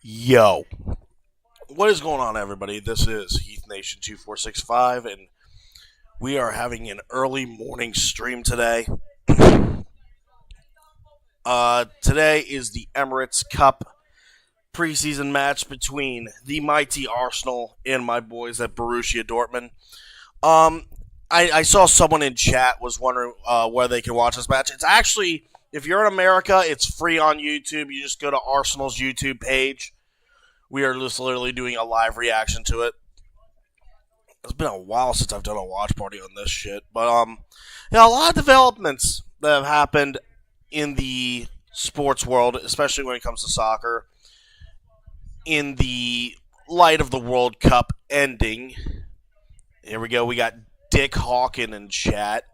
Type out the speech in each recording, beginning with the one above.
Yo, what is going on, everybody? This is Heath Nation 2465, and we are having an early morning stream today. Today is the Emirates Cup preseason match between the mighty Arsenal and my boys at Borussia Dortmund. Um, I saw someone in chat was wondering where they can watch this match. It's actually, if you're in America, it's free on YouTube. You just go to Arsenal's YouTube page. We are just literally doing a live reaction to it. It's been a while since I've done a watch party on this shit, but a lot of developments that have happened in the sports world, especially when it comes to soccer, in the light of the World Cup ending. Here we go. We got Dick Hawkin in chat.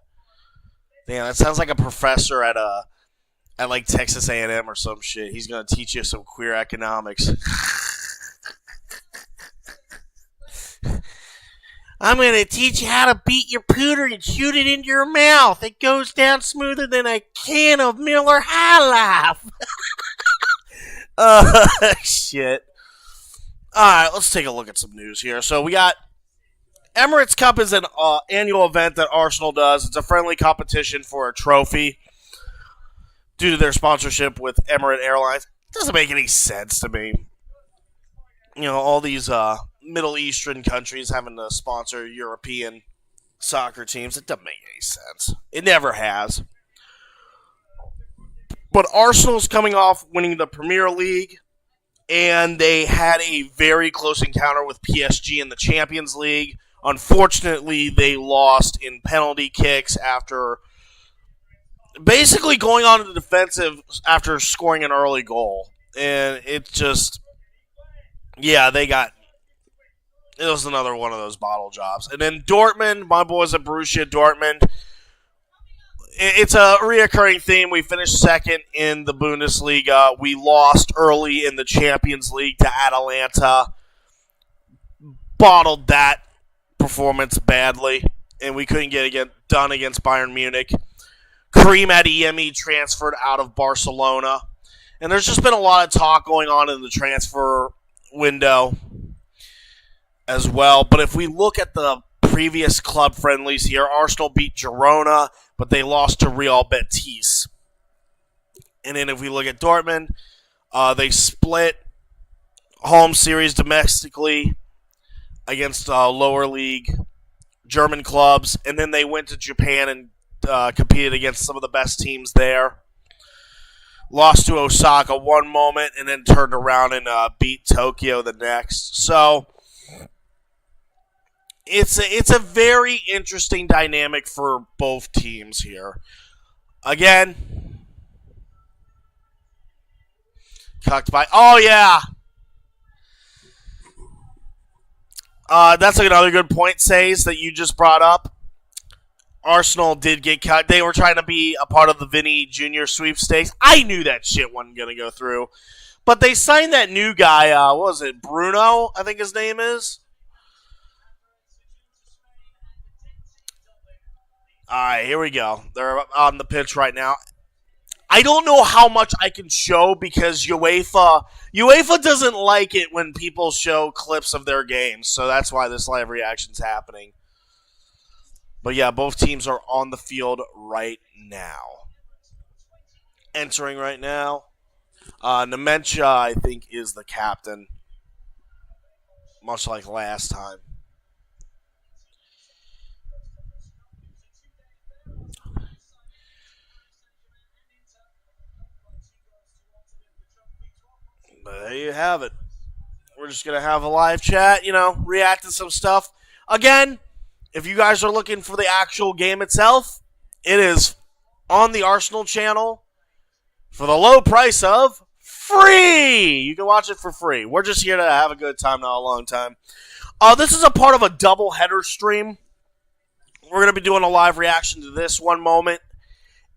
Damn, that sounds like a professor at like Texas A&M or some shit. He's gonna teach you some queer economics. I'm going to teach you how to beat your pooter and shoot it into your mouth. It goes down smoother than a can of Miller High Life. Shit. Alright, let's take a look at some news here. So we got Emirates Cup is an annual event that Arsenal does. It's a friendly competition for a trophy due to their sponsorship with Emirates Airlines. It doesn't make any sense to me. You know, all these Middle Eastern countries having to sponsor European soccer teams. It doesn't make any sense. It never has. But Arsenal's coming off winning the Premier League, and they had a very close encounter with PSG in the Champions League. Unfortunately, they lost in penalty kicks after basically going on the defensive after scoring an early goal. And it just... Yeah, it was another one of those bottle jobs. And then Dortmund, my boys at Borussia Dortmund, it's a reoccurring theme. We finished second in the Bundesliga. We lost early in the Champions League to Atalanta. Bottled that performance badly, and we couldn't get it done against Bayern Munich. Karim Adeyemi transferred out of Barcelona. And there's just been a lot of talk going on in the transfer window as well. But if we look at the previous club friendlies here, Arsenal beat Girona, but they lost to Real Betis. And then if we look at Dortmund, they split home series domestically against lower league German clubs, and then they went to Japan and competed against some of the best teams there. Lost to Osaka one moment and then turned around and beat Tokyo the next. So it's a very interesting dynamic for both teams here. Again, cucked by... Oh, yeah! That's another good point, Says, that you just brought up. Arsenal did get cut. They were trying to be a part of the Vinny Jr. sweepstakes. I knew that shit wasn't going to go through. But they signed that new guy, what was it, Bruno, I think his name is? Alright, here we go. They're on the pitch right now. I don't know how much I can show because UEFA doesn't like it when people show clips of their games. So that's why this live reaction's happening. But yeah, both teams are on the field right now. Entering right now. Nementia, I think, is the captain. Much like last time. you have it. We're just going to have a live chat, react to some stuff. Again, if you guys are looking for the actual game itself, it is on the Arsenal channel for the low price of free. You can watch it for free. We're just here to have a good time, not a long time. This is a part of a double header stream. We're going to be doing a live reaction to this one moment.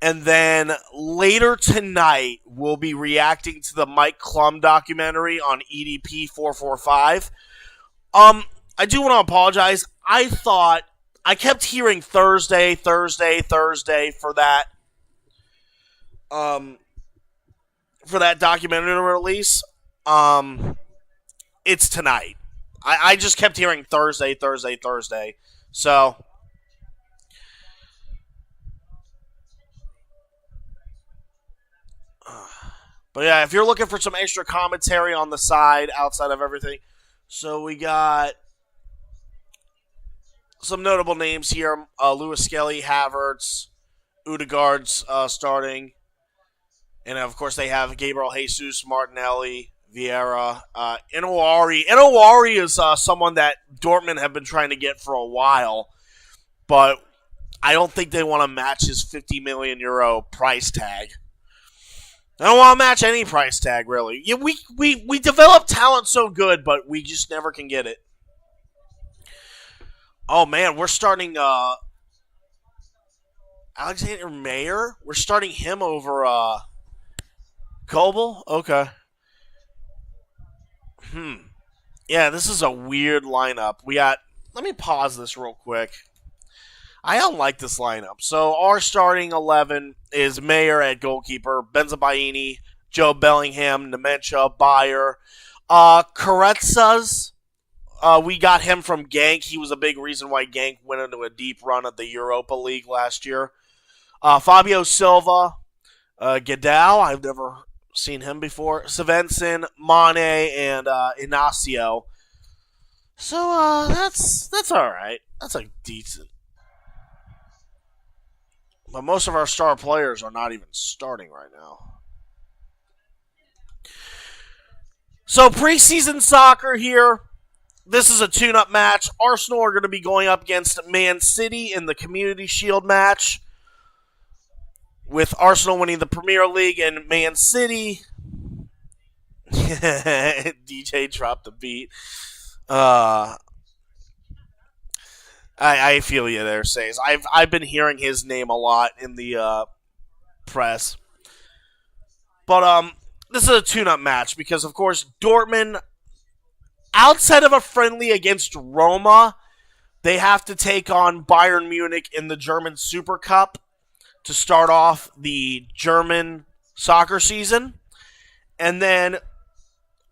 And then later tonight, we'll be reacting to the Mike Klum documentary on EDP 445. I do want to apologize. I kept hearing Thursday for that documentary release. It's tonight. I just kept hearing Thursday. So, but yeah, if you're looking for some extra commentary on the side, outside of everything, so we got some notable names here. Lewis Skelly, Havertz, Odegaard's starting. And, of course, they have Gabriel Jesus, Martinelli, Vieira, Inouari. Inouari is someone that Dortmund have been trying to get for a while, but I don't think they want to match his €50 million price tag. They don't want to match any price tag, really. Yeah, we develop talent so good, but we just never can get it. Oh, man, we're starting Alexander Mayer. We're starting him over Kobel? Okay. Yeah, this is a weird lineup. Let me pause this real quick. I don't like this lineup. So our starting 11 is Mayer at goalkeeper, Benzabaini, Joe Bellingham, Nemencha, Bayer. Carezza's, we got him from Genk. He was a big reason why Genk went into a deep run at the Europa League last year. Fabio Silva, Gadal, I've never seen him before. Svensson, Mane, and Inacio. So that's all right. That's a decent. But most of our star players are not even starting right now. So preseason soccer here. This is a tune-up match. Arsenal are going to be going up against Man City in the Community Shield match, with Arsenal winning the Premier League and Man City. DJ dropped the beat. I feel you there, Says. I've been hearing his name a lot in the press. But this is a tune-up match because, of course, Dortmund, outside of a friendly against Roma, they have to take on Bayern Munich in the German Super Cup to start off the German soccer season. And then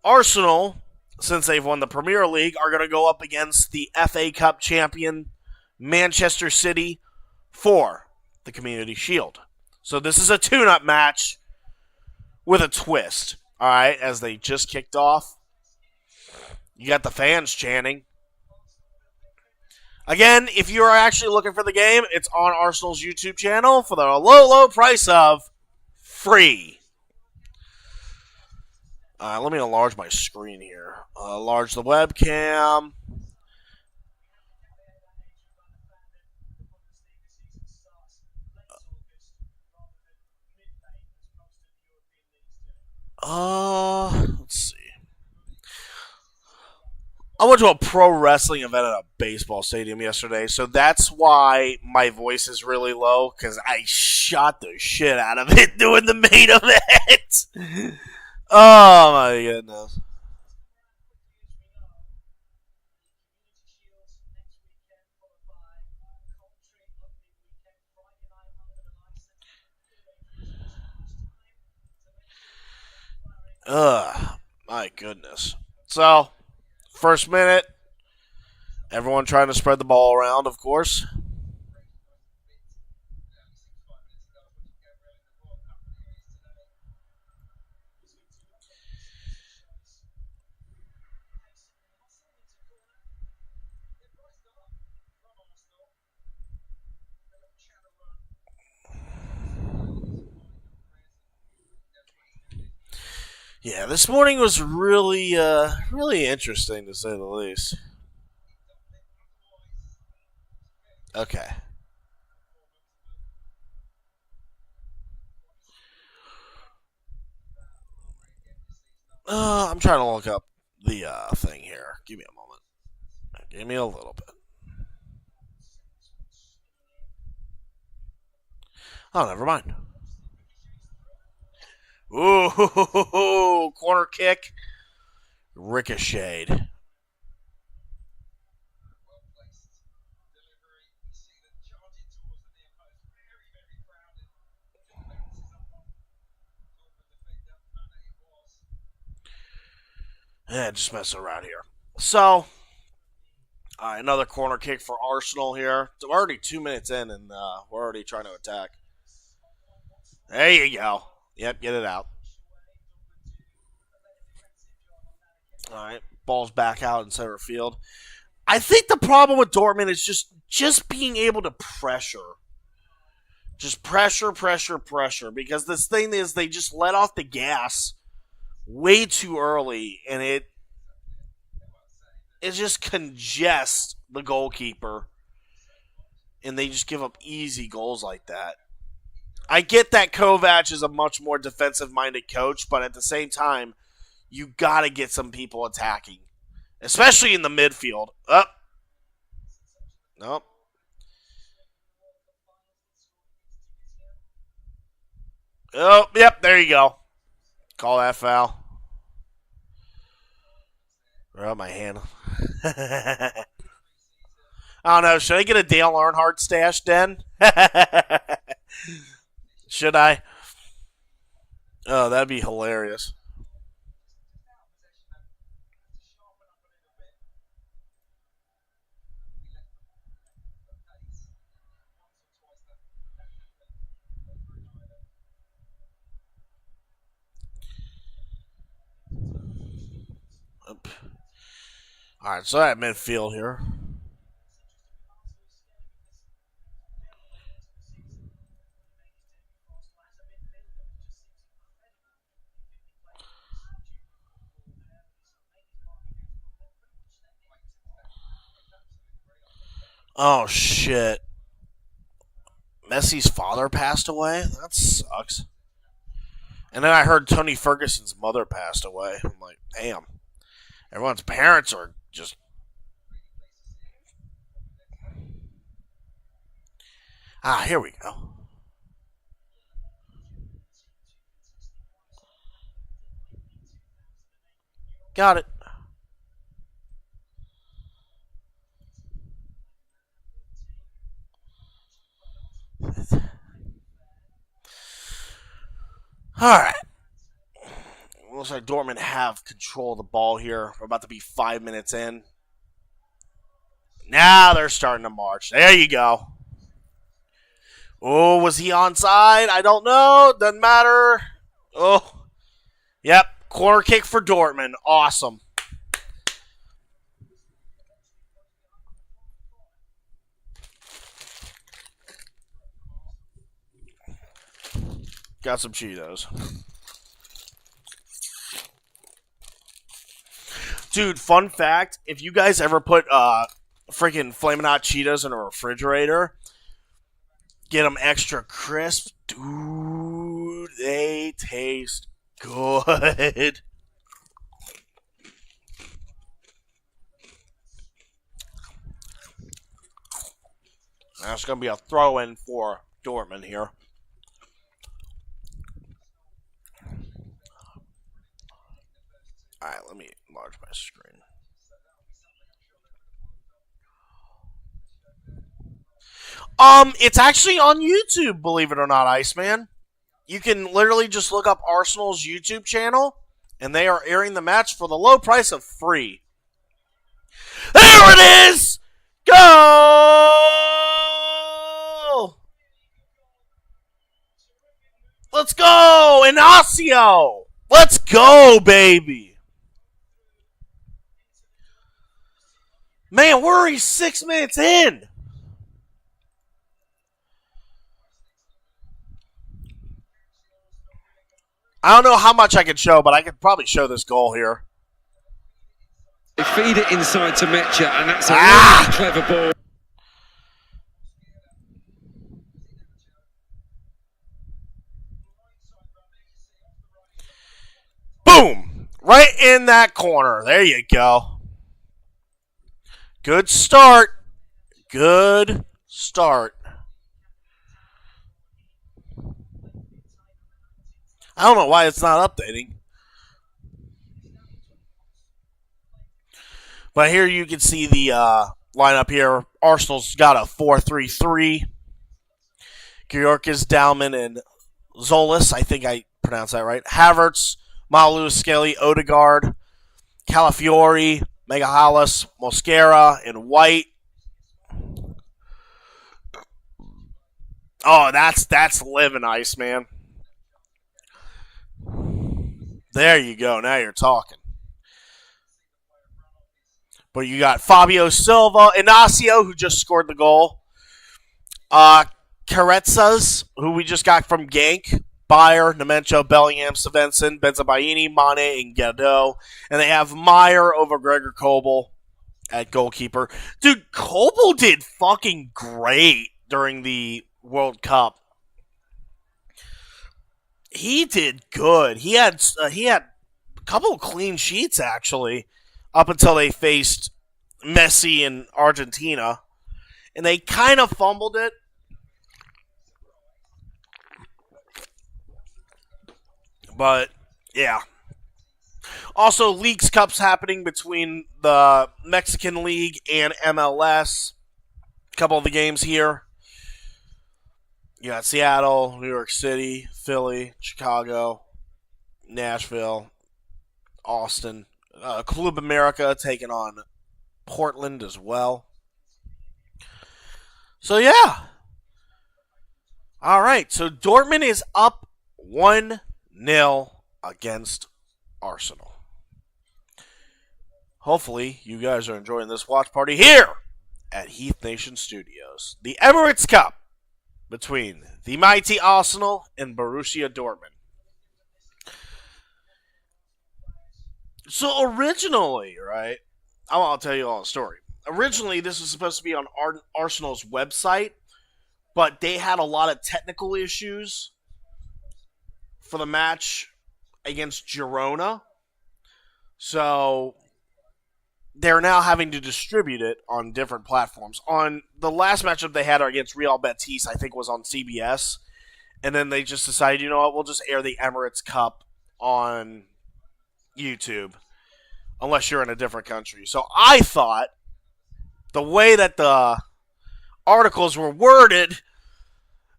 Arsenal, since they've won the Premier League, are going to go up against the FA Cup champion Manchester City for the Community Shield. So this is a tune-up match with a twist, all right, as they just kicked off. You got the fans chanting. Again, if you are actually looking for the game, it's on Arsenal's YouTube channel for the low price of free. Let me enlarge my screen here. Enlarge the webcam. Let's see. I went to a pro wrestling event at a baseball stadium yesterday, so that's why my voice is really low, because I shot the shit out of it doing the main event. Oh my goodness. My goodness. So, first minute, everyone trying to spread the ball around, of course. Yeah, this morning was really, really interesting to say the least. Okay. I'm trying to look up the thing here. Give me a moment. Give me a little bit. Oh, never mind. Ooh, corner kick, ricocheted. Yeah, just messing around here. So, another corner kick for Arsenal here. So we're already 2 minutes in, and we're already trying to attack. There you go. Yep, get it out. All right, ball's back out in center field. I think the problem with Dortmund is just being able to pressure. Just pressure, pressure, pressure. Because this thing is they just let off the gas way too early, and it just congests the goalkeeper, and they just give up easy goals like that. I get that Kovac is a much more defensive-minded coach, but at the same time, you got to get some people attacking, especially in the midfield. Nope. Oh, yep, there you go. Call that foul. Rub my hand. I don't know. Should I get a Dale Earnhardt stash then? Should I? Oh, that'd be hilarious. All right, so at midfield here. Oh shit! Messi's father passed away. That sucks. And then I heard Tony Ferguson's mother passed away. I'm like, damn. Everyone's parents are just. Here we go. Got it. All right. Looks like Dortmund have control of the ball here. We're about to be 5 minutes in. Now they're starting to march. There you go. Oh, was he onside? I don't know. Doesn't matter. Oh, yep. Corner kick for Dortmund. Awesome. Got some Cheetos. Dude, fun fact, if you guys ever put freaking Flamin' Hot Cheetos in a refrigerator, get them extra crisp, dude, they taste good. That's going to be a throw-in for Dortmund here. All right, let me enlarge my screen. It's actually on YouTube, believe it or not, Iceman. You can literally just look up Arsenal's YouTube channel, and they are airing the match for the low price of free. There it is! Go! Let's go! Inacio! Let's go, baby! Man, we're already 6 minutes in. I don't know how much I could show, but I could probably show this goal here. They feed it inside to Metcha, and that's a really clever ball. Boom! Right in that corner. There you go. Good start. Good start. I don't know why it's not updating. But here you can see the lineup here. Arsenal's got a 4-3-3. Georgis, Dalman, and Zolis. I think I pronounced that right. Havertz, Malu, Skelly, Odegaard, Calafiori, Megahalis, Mosquera, and White. Oh, that's living ice, man. There you go. Now you're talking. But you got Fabio Silva, Inacio, who just scored the goal. Carezas, who we just got from Genk. Bayer, Nemencho, Bellingham, Svensson, Benzabaini, Mane, and Gadot. And they have Meyer over Gregor Kobel at goalkeeper. Dude, Kobel did fucking great during the World Cup. He did good. He had a couple of clean sheets, actually, up until they faced Messi in Argentina. And they kind of fumbled it. But, yeah. Also, Leagues Cup's happening between the Mexican League and MLS. A couple of the games here. You got Seattle, New York City, Philly, Chicago, Nashville, Austin. Club America taking on Portland as well. So, yeah. All right. So, Dortmund is up 1-0 against Arsenal. Hopefully, you guys are enjoying this watch party here at Heath Nation Studios. The Emirates Cup between the mighty Arsenal and Borussia Dortmund. So originally, right, I'll tell you all the story. Originally, this was supposed to be on Arsenal's website, but they had a lot of technical issues for the match against Girona. So they're now having to distribute it on different platforms. On the last matchup they had against Real Betis, I think was on CBS. And then they just decided, you know what, we'll just air the Emirates Cup on YouTube. Unless you're in a different country. So I thought the way that the articles were worded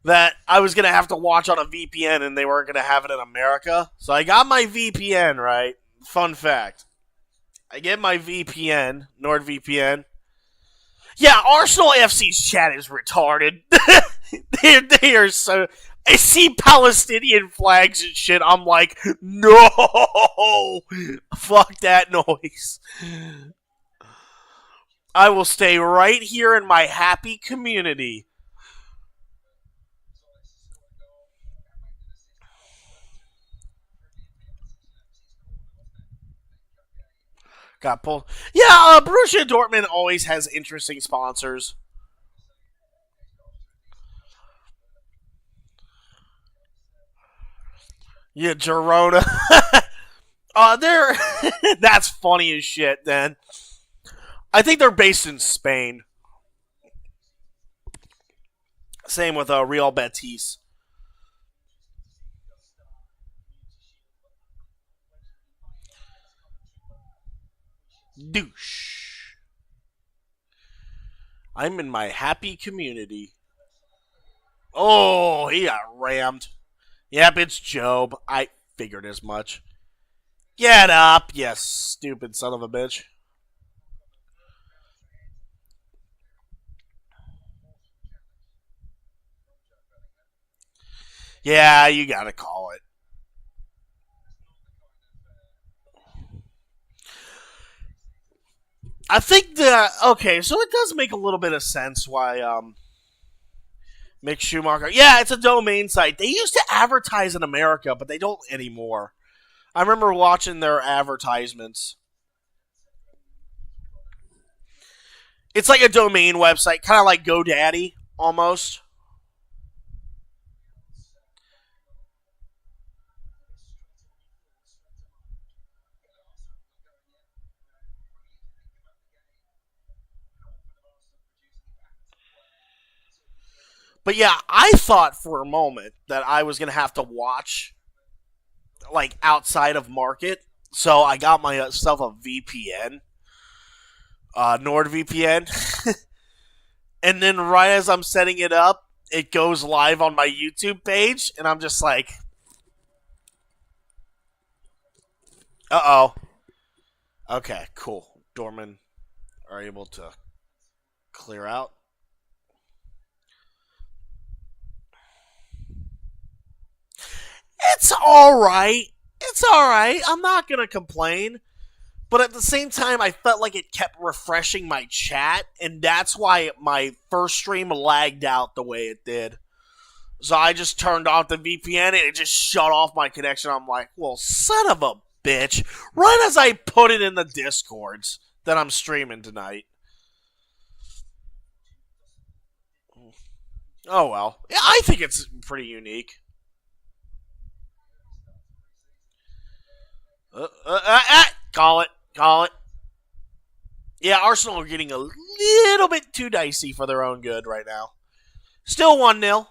that I was going to have to watch on a VPN and they weren't going to have it in America. So I got my VPN, right? Fun fact. I get my VPN, NordVPN. Yeah, Arsenal FC's chat is retarded. they are so... I see Palestinian flags and shit. I'm like, no! Fuck that noise. I will stay right here in my happy community. Got pulled. Yeah, Borussia Dortmund always has interesting sponsors. Yeah, Girona. They're that's funny as shit. Then I think they're based in Spain. Same with Real Betis. Douche. I'm in my happy community. Oh, he got rammed. Yep, it's Job. I figured as much. Get up, you stupid son of a bitch. Yeah, you gotta call it. I think okay, so it does make a little bit of sense why Mick Schumacher. Yeah, it's a domain site. They used to advertise in America, but they don't anymore. I remember watching their advertisements. It's like a domain website, kind of like GoDaddy almost. But yeah, I thought for a moment that I was going to have to watch like outside of market. So I got myself a VPN, NordVPN. And then right as I'm setting it up, it goes live on my YouTube page. And I'm just like, uh-oh. Okay, cool. Dorman are able to clear out. It's all right. It's all right. I'm not going to complain. But at the same time, I felt like it kept refreshing my chat, and that's why my first stream lagged out the way it did. So I just turned off the VPN, and it just shut off my connection. I'm like, well, son of a bitch. Right as I put it in the Discords that I'm streaming tonight. Oh, well. Yeah, I think it's pretty unique. Call it. Call it. Yeah, Arsenal are getting a little bit too dicey for their own good right now. Still 1-0,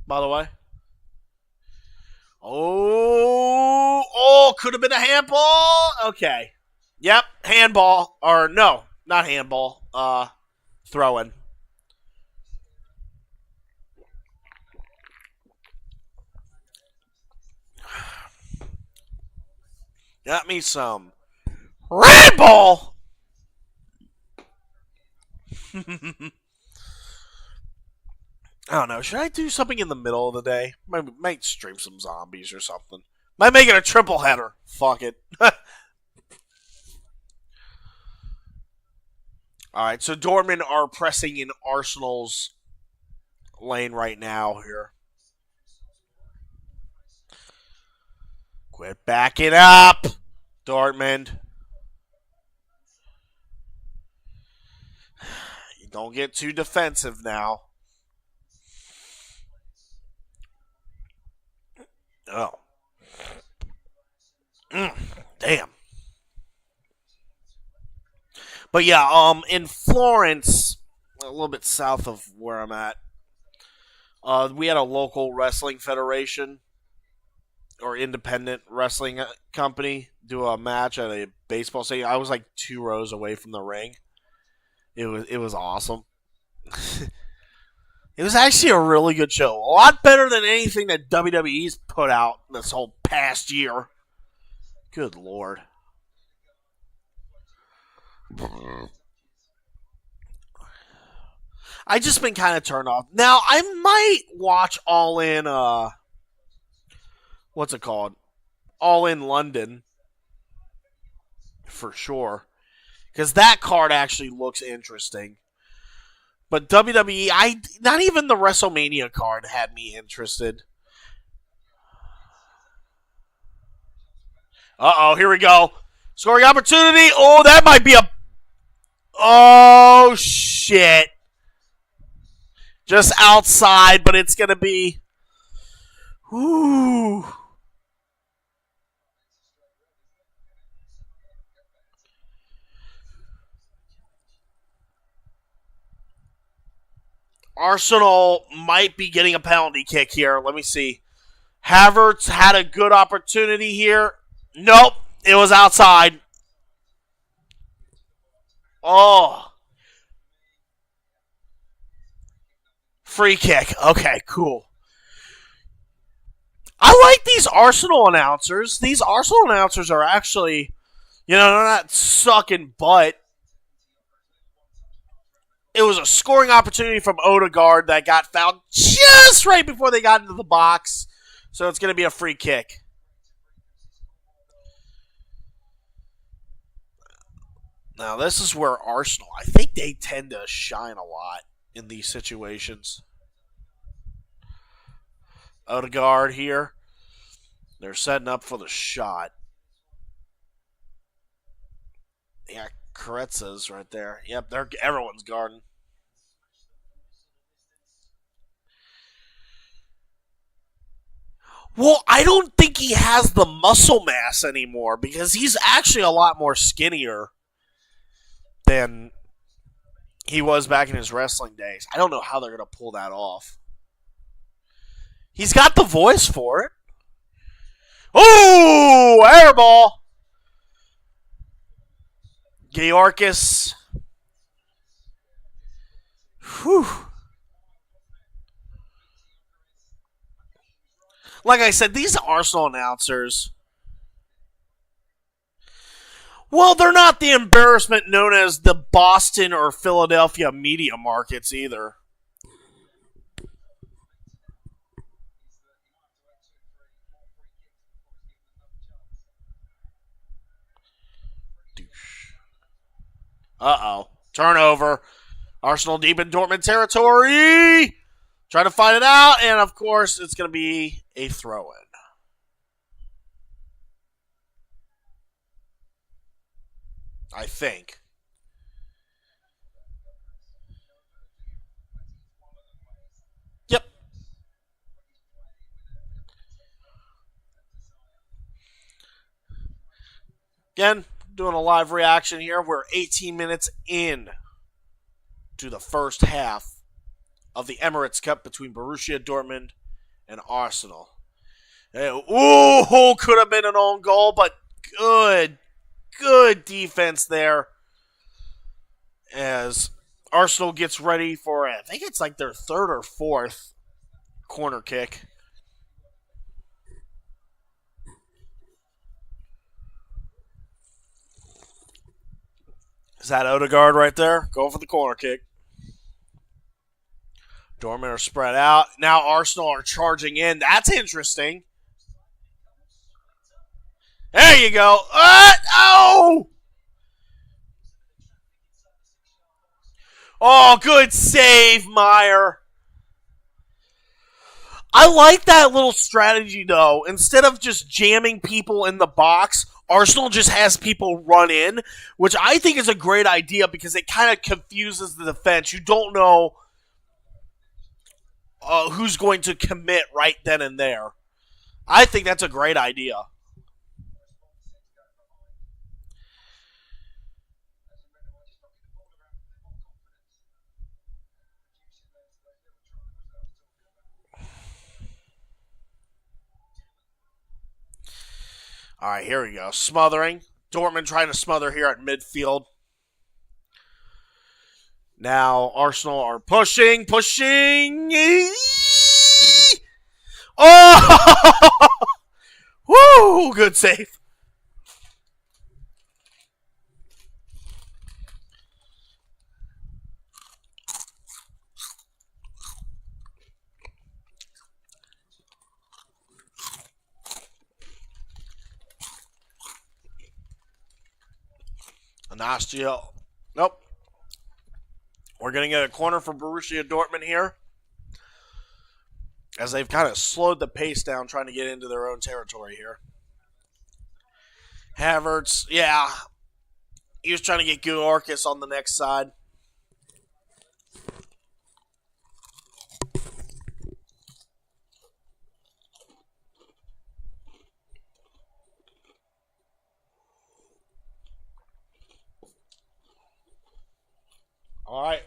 by the way. Oh, could have been a handball. Okay. Yep, handball. Or no, not handball. Throw-in. Got me some Red Bull. I don't know. Should I do something in the middle of the day? Might stream some zombies or something. Might make it a triple header. Fuck it. All right, so Dortmund are pressing in Arsenal's lane right now here. Quit backing up, Dortmund. You don't get too defensive now. Oh. Damn. But yeah, in Florence, a little bit south of where I'm at, we had a local wrestling federation or independent wrestling company do a match at a baseball stadium. I was like 2 rows away from the ring. It was awesome. It was actually a really good show. A lot better than anything that WWE's put out this whole past year. Good Lord. I just been kind of turned off. Now I might watch All In. What's it called? All In London for sure, because that card actually looks interesting. But WWE, not even the WrestleMania card had me interested. Here we go. Scoring opportunity. Oh, that might be a. Oh shit! Just outside, but it's gonna be. Whoo. Arsenal might be getting a penalty kick here. Let me see. Havertz had a good opportunity here. Nope, it was outside. Oh. Free kick. Okay, cool. I like these Arsenal announcers. These Arsenal announcers are actually, they're not sucking butt. It was a scoring opportunity from Odegaard that got fouled just right before they got into the box. So it's going to be a free kick. Now, this is where Arsenal, I think they tend to shine a lot in these situations. Odegaard here. They're setting up for the shot. Yeah, Koretsa's right there. Yep, everyone's guarding. Well, I don't think he has the muscle mass anymore because he's actually a lot more skinnier than he was back in his wrestling days. I don't know how they're going to pull that off. He's got the voice for it. Oh, airball. Georgis. Whew. Like I said, these Arsenal announcers, well, they're not the embarrassment known as the Boston or Philadelphia media markets either. Uh-oh. Turnover. Arsenal deep in Dortmund territory. Trying to fight it out, and of course, it's going to be a throw-in. I think. Yep. Again, doing a live reaction here. We're 18 minutes in to the first half of the Emirates Cup between Borussia Dortmund and Arsenal. Ooh, could have been an own goal, but good defense there as Arsenal gets ready for, I think it's like their third or fourth corner kick. Is that Odegaard right there? Going for the corner kick. Dortmund are spread out. Now Arsenal are charging in. That's interesting. There you go. Oh! Oh, good save, Meyer. I like that little strategy, though. Instead of just jamming people in the box, Arsenal just has people run in, which I think is a great idea because it kind of confuses the defense. You don't know who's going to commit right then and there. I think that's a great idea. All right, here we go. Smothering. Dortmund trying to smother here at midfield. Now Arsenal are pushing. Oh! Woo! Good save. Anastia. Nope. We're going to get a corner for Borussia Dortmund here, as they've kind of slowed the pace down trying to get into their own territory here. Havertz, yeah. He was trying to get Georgis on the next side. All right.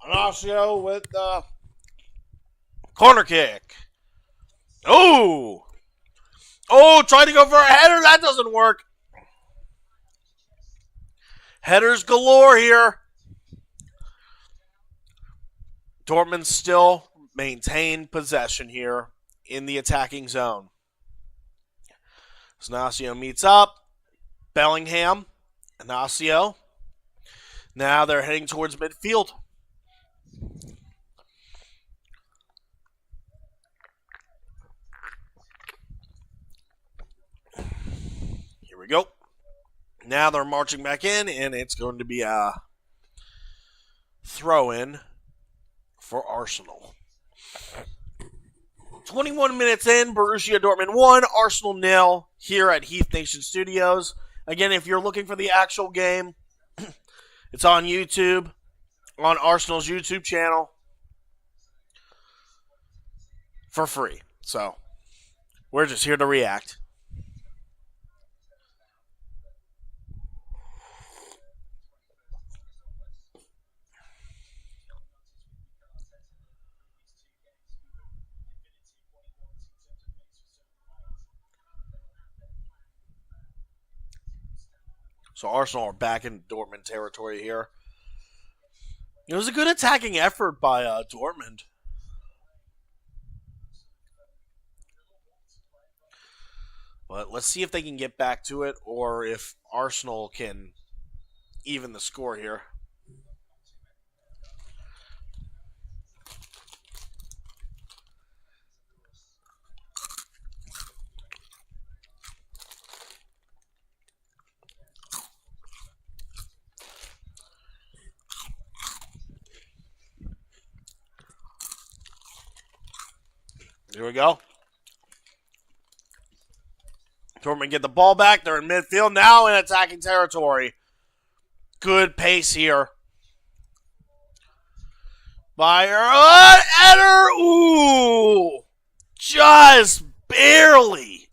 Anasio with the corner kick. Oh! Oh, trying to go for a header. That doesn't work. Headers galore here. Dortmund still maintain possession here in the attacking zone. Ignacio meets up. Bellingham. Ignacio. Now they're heading towards midfield. Here we go. Now they're marching back in, and it's going to be a throw-in for Arsenal. 21 minutes in, Borussia Dortmund 1, Arsenal 0 here at Heath Nation Studios. Again, if you're looking for the actual game, it's on YouTube, on Arsenal's YouTube channel, for free. So, we're just here to react. So Arsenal are back in Dortmund territory here. It was a good attacking effort by Dortmund. But let's see if they can get back to it or if Arsenal can even the score here. Here we go. Dortmund get the ball back. They're in midfield now in attacking territory. Good pace here. Bayer, Eder, ooh, just barely.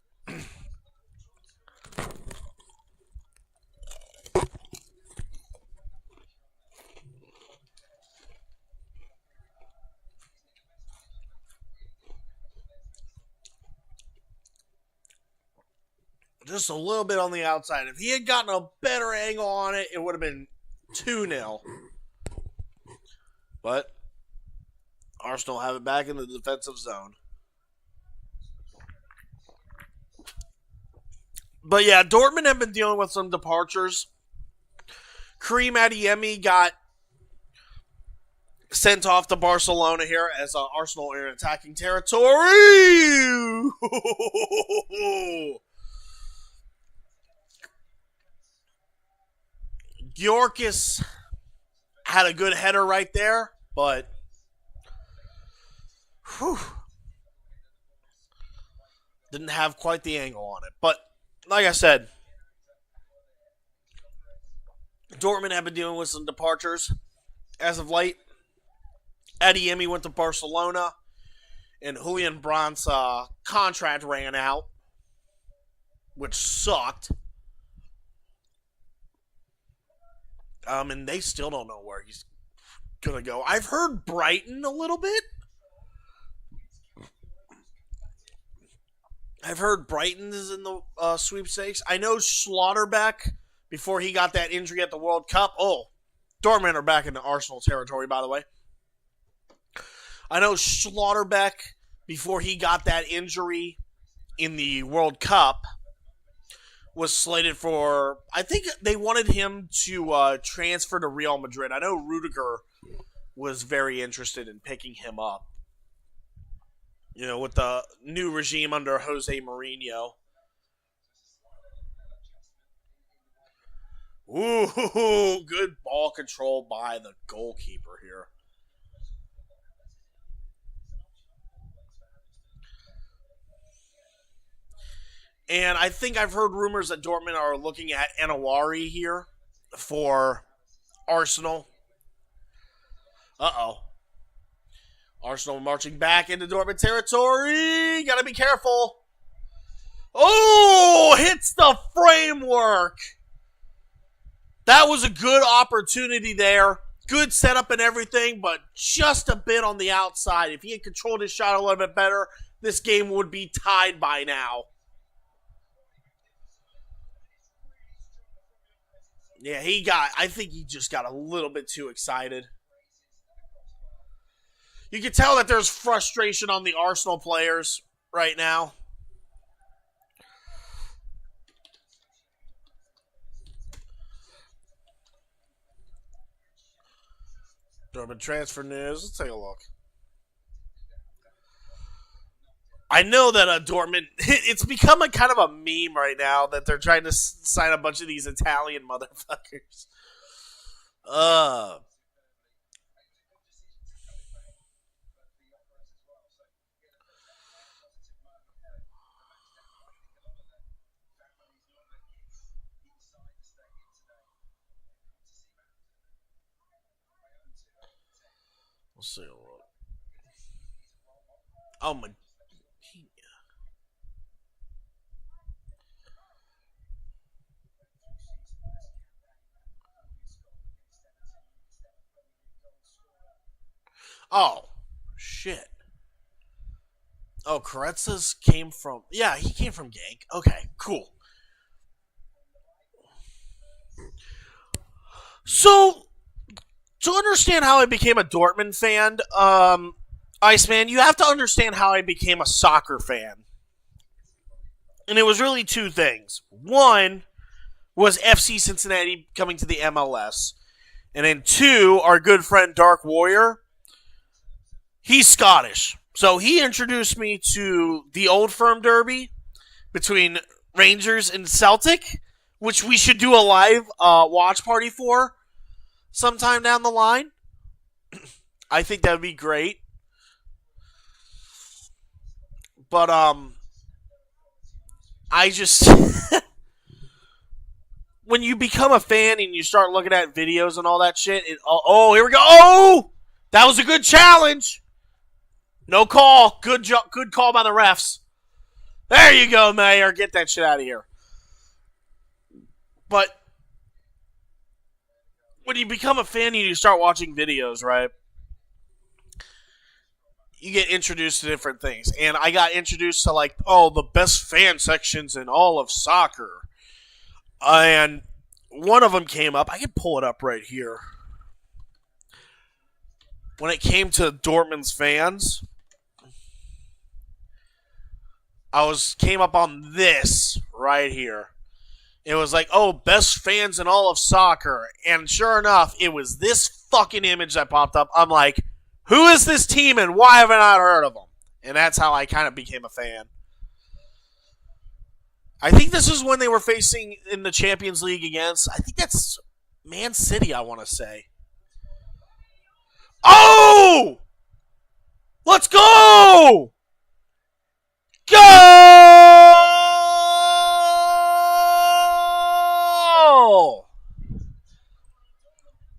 Just a little bit on the outside. If he had gotten a better angle on it, it would have been 2-0. But Arsenal have it back in the defensive zone. But yeah, Dortmund have been dealing with some departures. Karim Adeyemi got sent off to Barcelona here as Arsenal are in attacking territory. Yorkis had a good header right there, but didn't have quite the angle on it. But like I said, Dortmund have been dealing with some departures as of late. Adeyemi went to Barcelona, and Julian Brandt's contract ran out, which sucked. And they still don't know where he's going to go. I've heard Brighton a little bit. I've heard Brighton is in the sweepstakes. I know Schlotterbeck, before he got that injury at the World Cup. Oh, Dortmund are back into Arsenal territory, by the way. I know Schlotterbeck, before he got that injury in the World Cup, was slated for, I think they wanted him to transfer to Real Madrid. I know Rudiger was very interested in picking him up. You know, with the new regime under Jose Mourinho. Ooh, good ball control by the goalkeeper here. And I think I've heard rumors that Dortmund are looking at Anawari here for Arsenal. Uh-oh. Arsenal marching back into Dortmund territory. Gotta be careful. Oh, hits the framework. That was a good opportunity there. Good setup and everything, but just a bit on the outside. If he had controlled his shot a little bit better, this game would be tied by now. Yeah, I think he just got a little bit too excited. You can tell that there's frustration on the Arsenal players right now. Dortmund transfer news. Let's take a look. I know that Dortmund, it's become a kind of a meme right now that they're trying to sign a bunch of these Italian motherfuckers. Let's see. Oh my. Oh, shit. Oh, Karetsa's came from. Yeah, he came from Gank. Okay, cool. So, to understand how I became a Dortmund fan, Iceman, you have to understand how I became a soccer fan. And it was really two things. One was FC Cincinnati coming to the MLS. And then two, our good friend Dark Warrior, he's Scottish. So he introduced me to the Old Firm Derby between Rangers and Celtic, which we should do a live watch party for sometime down the line. I think that would be great. But I just when you become a fan and you start looking at videos and all that shit, here we go. Oh, that was a good challenge. No call. Good call by the refs. There you go, Mayor. Get that shit out of here. But when you become a fan and you start watching videos, right? You get introduced to different things. And I got introduced to, like, the best fan sections in all of soccer. And one of them came up. I can pull it up right here. When it came to Dortmund's fans, came up on this right here. It was like, best fans in all of soccer. And sure enough, it was this fucking image that popped up. I'm like, who is this team and why have I not heard of them? And that's how I kind of became a fan. I think this is when they were facing in the Champions League against, I think that's Man City, I want to say. Oh! Let's go! Go!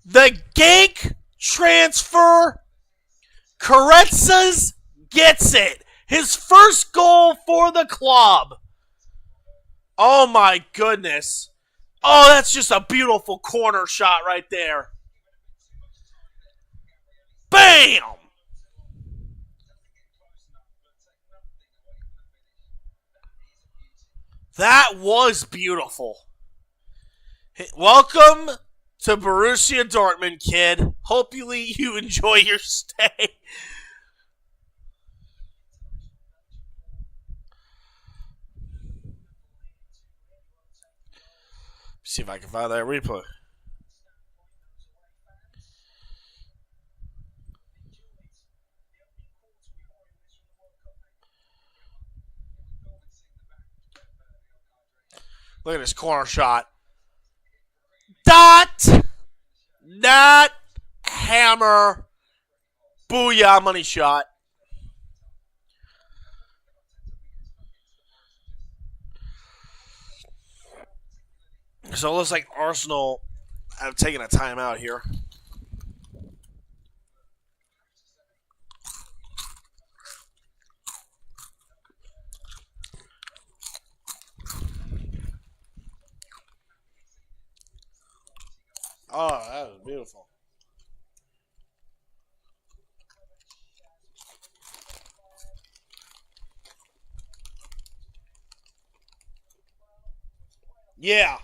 The Gank transfer. Karetzas gets it. His first goal for the club. Oh my goodness. Oh, that's just a beautiful corner shot right there. Bam! That was beautiful. Welcome to Borussia Dortmund, kid. Hopefully you enjoy your stay. See if I can find that replay. Look at this corner shot. Dot! Not hammer. Booyah, money shot. So it looks like Arsenal have taken a timeout here. Oh, that was beautiful. Yeah.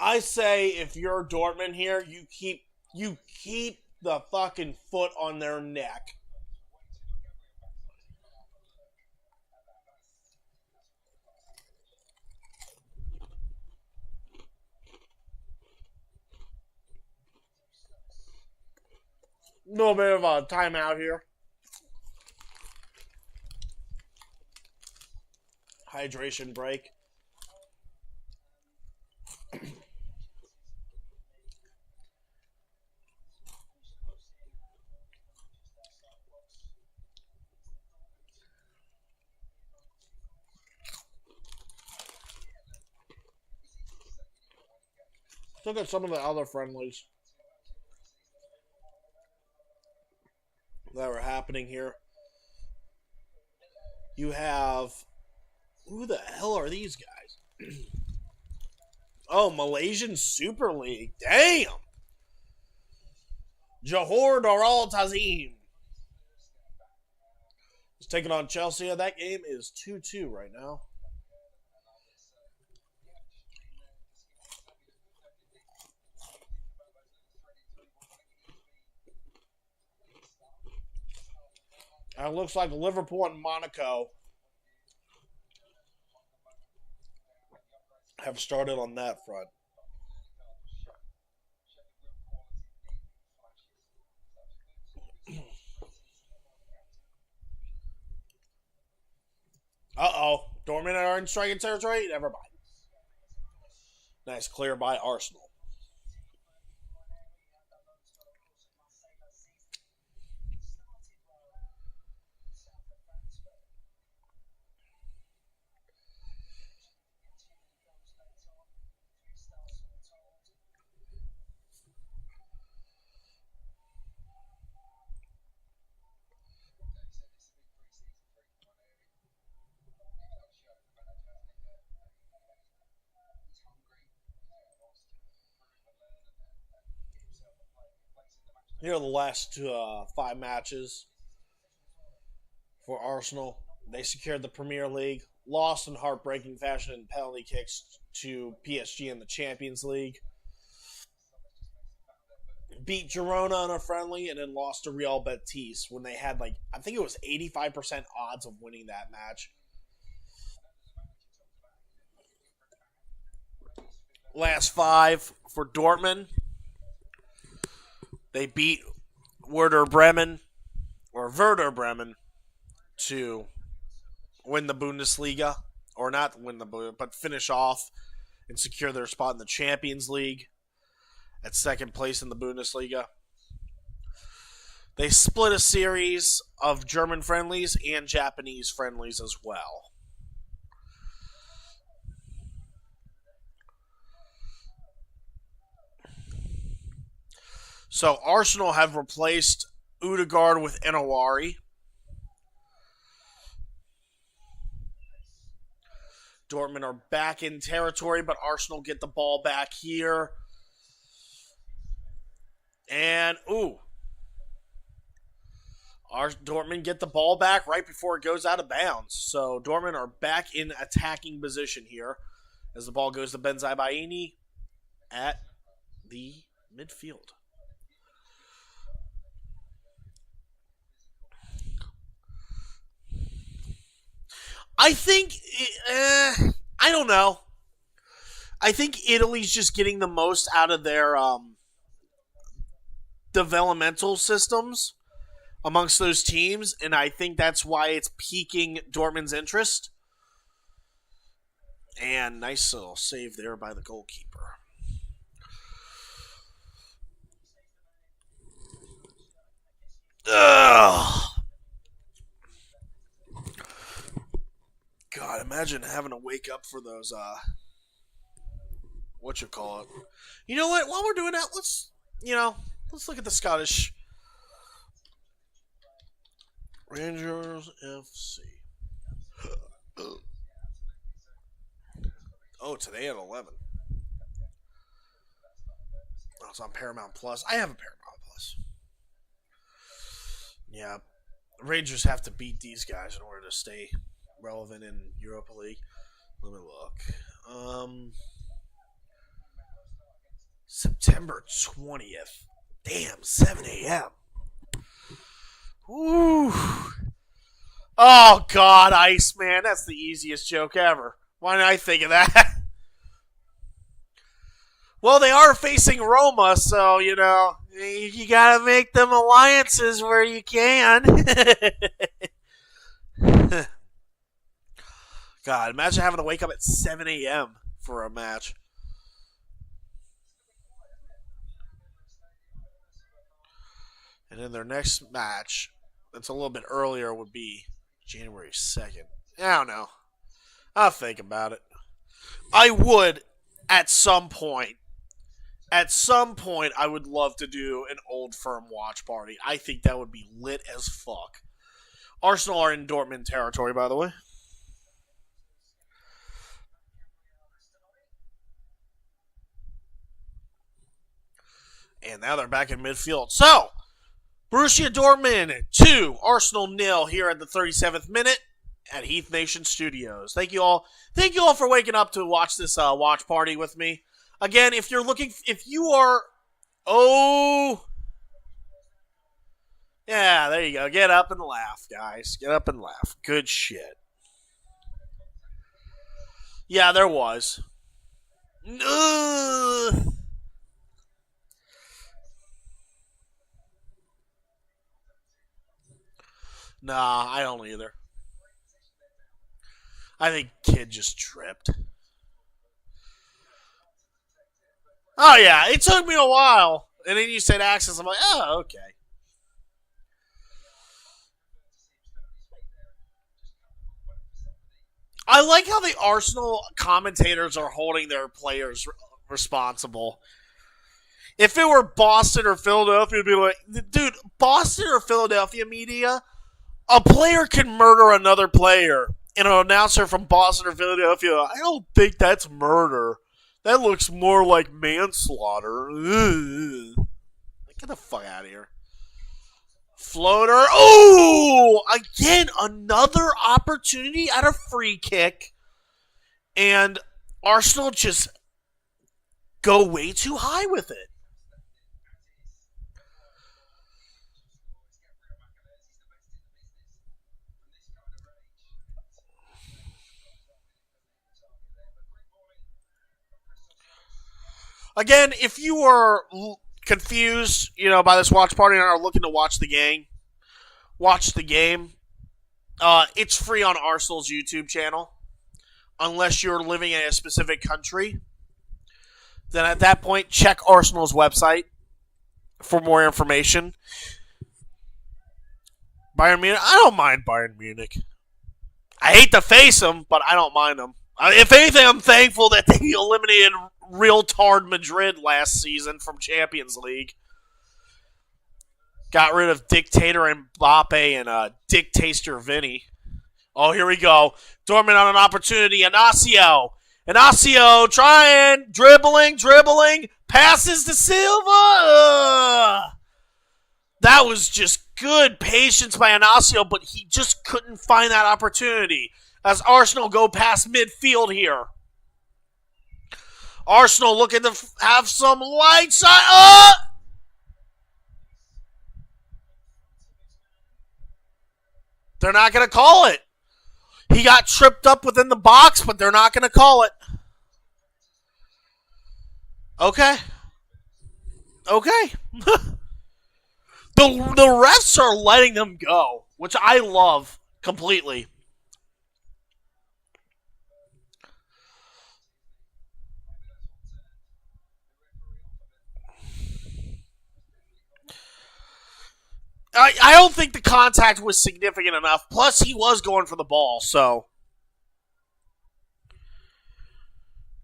I say if you're Dortmund here, you keep the fucking foot on their neck. A little bit of a timeout here. Hydration break. Look at some of the other friendlies that were happening here. You have, who the hell are these guys? Oh, Malaysian Super League. Damn. Johor Darul Tazim is taking on Chelsea. That game is 2-2 right now. And it looks like Liverpool and Monaco have started on that front. Uh-oh. Dortmund are in striking territory? Never mind. Nice clear by Arsenal. Here are the last 5 matches for Arsenal. They secured the Premier League, lost in heartbreaking fashion in penalty kicks to PSG in the Champions League, beat Girona on a friendly, and then lost to Real Betis when they had, like, I think it was 85% odds of winning that match. Last 5 for Dortmund. They beat Werder Bremen to win the Bundesliga, or not win the Bundesliga, but finish off and secure their spot in the Champions League at second place in the Bundesliga. They split a series of German friendlies and Japanese friendlies as well. So Arsenal have replaced Odegaard with Inawari. Dortmund are back in territory, but Arsenal get the ball back here. And, Dortmund get the ball back right before it goes out of bounds. So Dortmund are back in attacking position here as the ball goes to Benzabaini at the midfield. I think, I don't know. I think Italy's just getting the most out of their developmental systems amongst those teams, and I think that's why it's piquing Dortmund's interest. And nice little save there by the goalkeeper. Ugh. God, imagine having to wake up for those, whatchamacallit. You know what? While we're doing that, let's look at the Scottish Rangers FC. Oh, today at 11. Oh, it's on Paramount Plus. I have a Paramount Plus. Yeah. Rangers have to beat these guys in order to stay relevant in Europa League. Let me look. September 20th. Damn, 7 a.m. Ooh. Oh, God, Iceman. That's the easiest joke ever. Why didn't I think of that? Well, they are facing Roma, so, you gotta make them alliances where you can. God, imagine having to wake up at 7 a.m. for a match. And then their next match, that's a little bit earlier, would be January 2nd. I don't know. I'll think about it. I would, at some point, At some point, I would love to do an Old Firm watch party. I think that would be lit as fuck. Arsenal are in Dortmund territory, by the way. And now they're back in midfield. So, Borussia Dortmund 2, Arsenal 0 here at the 37th minute at Heath Nation Studios. Thank you all. Thank you all for waking up to watch this watch party with me. Again, if you are, yeah, there you go. Get up and laugh, guys. Get up and laugh. Good shit. Yeah, there was. Ugh. Nah, I don't either. I think kid just tripped. Oh yeah, it took me a while, and then you said access. I'm like, oh okay. I like how the Arsenal commentators are holding their players responsible. If it were Boston or Philadelphia, it'd be like, dude, Boston or Philadelphia media, a player can murder another player, and an announcer from Boston or Philadelphia, I don't think that's murder. That looks more like manslaughter. Ugh. Get the fuck out of here. Floater. Oh! Again, another opportunity at a free kick. And Arsenal just go way too high with it. Again, if you are confused, by this watch party and are looking to watch the game, it's free on Arsenal's YouTube channel, unless you're living in a specific country. Then at that point, check Arsenal's website for more information. Bayern Munich, I don't mind Bayern Munich. I hate to face them, but I don't mind them. If anything, I'm thankful that they eliminated Real Tard Madrid last season from Champions League. Got rid of Dictator Mbappe and Dictator Vinny. Oh, here we go. Dortmund on an opportunity. Inacio trying, dribbling, passes to Silva. That was just good patience by Inacio, but he just couldn't find that opportunity as Arsenal go past midfield here. Arsenal looking to have some light side. They're not going to call it. He got tripped up within the box, but they're not going to call it. Okay. The refs are letting them go, which I love completely. I don't think the contact was significant enough. Plus, he was going for the ball, so.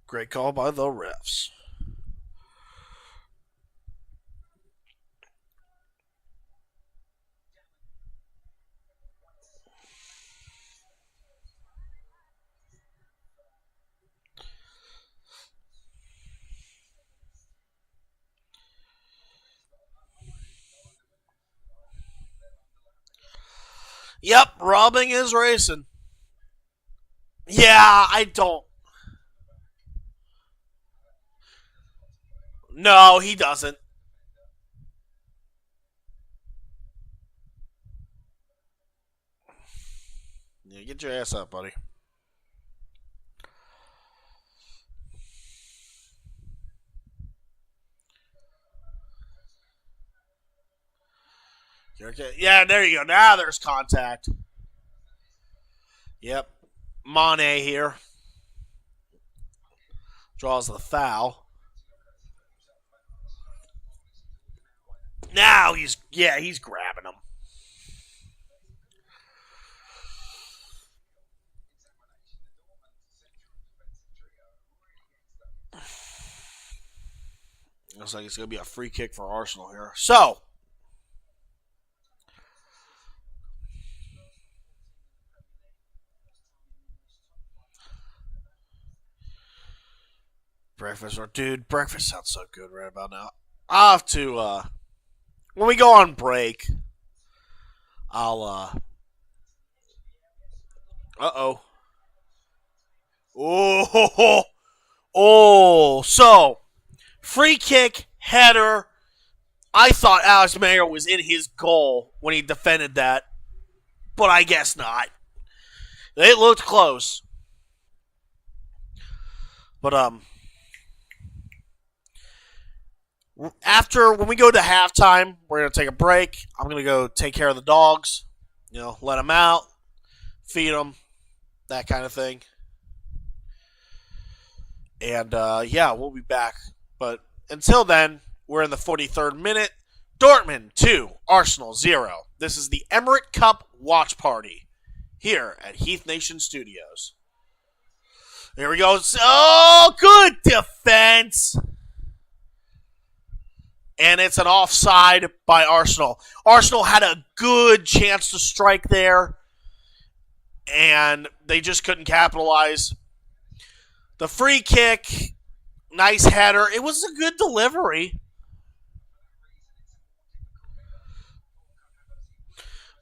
Great call by the refs. Yep, robbing is racing. Yeah, I don't. No, he doesn't. Yeah, get your ass up, buddy. Okay. Yeah, there you go. Now there's contact. Yep. Mane here. Draws the foul. Now he's grabbing him. Looks like it's going to be a free kick for Arsenal here. So, breakfast sounds so good right about now. I'll have to, when we go on break, I'll, uh-oh. So, free kick, header. I thought Alex Mayer was in his goal when he defended that, but I guess not. It looked close. But, when we go to halftime, we're going to take a break. I'm going to go take care of the dogs, let them out, feed them, that kind of thing. And, we'll be back. But until then, we're in the 43rd minute. Dortmund 2, Arsenal 0. This is the Emirates Cup watch party here at Heath Nation Studios. Here we go. Oh, good defense. And it's an offside by Arsenal. Arsenal had a good chance to strike there, and they just couldn't capitalize. The free kick, nice header. It was a good delivery.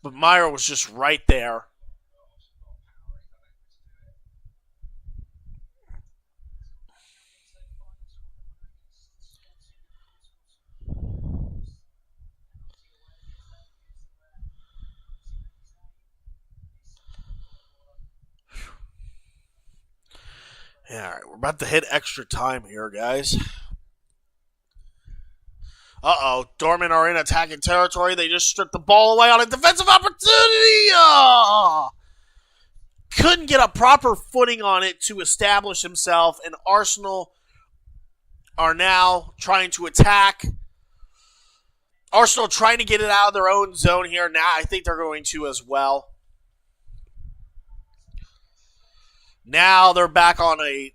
But Meyer was just right there. Yeah, all right, we're about to hit extra time here, guys. Dortmund are in attacking territory. They just stripped the ball away on a defensive opportunity. Couldn't get a proper footing on it to establish himself, and Arsenal are now trying to attack. Arsenal trying to get it out of their own zone here. Now I think they're going to as well. Now they're back on a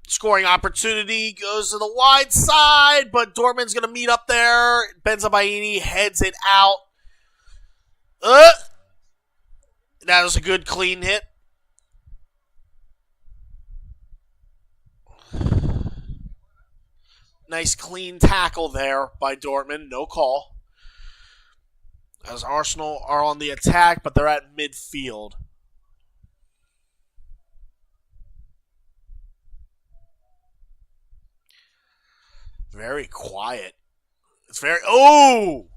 scoring opportunity. Goes to the wide side, but Dortmund's going to meet up there. Benzabaini heads it out. That was a good clean hit. Nice clean tackle there by Dortmund. No call. As Arsenal are on the attack, but they're at midfield. Very quiet. It's very... Ooh!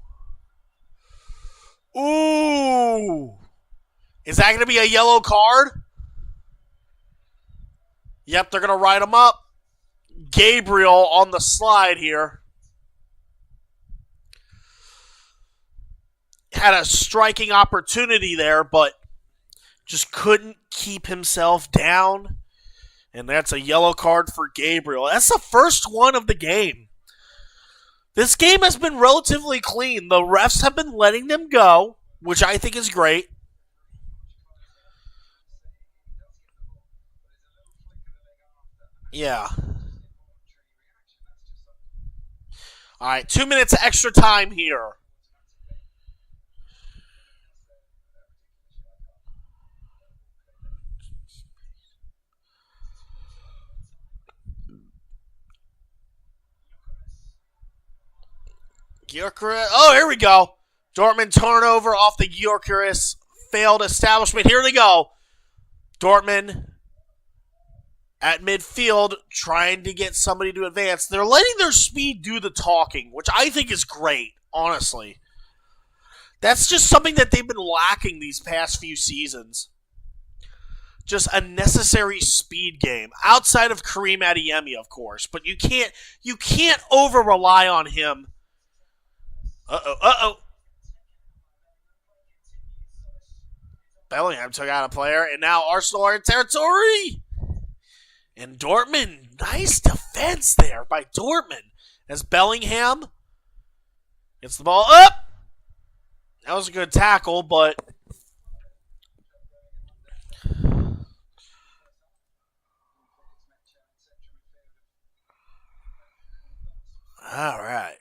Is that going to be a yellow card? Yep, they're going to write him up. Gabriel on the slide here. Had a striking opportunity there, but just couldn't keep himself down. And that's a yellow card for Gabriel. That's the first one of the game. This game has been relatively clean. The refs have been letting them go, which I think is great. Yeah. All right, 2 minutes extra time here. Gyökeres. Oh, here we go. Dortmund turnover off the Gyökeres failed establishment. Here they go. Dortmund at midfield trying to get somebody to advance. They're letting their speed do the talking, which I think is great, honestly. That's just something that they've been lacking these past few seasons. Just a necessary speed game. Outside of Kareem Adeyemi, of course. But you can't over-rely on him. Bellingham took out a player, and now Arsenal are in territory. And Dortmund, nice defense there by Dortmund. As Bellingham gets the ball up. That was a good tackle, but All right.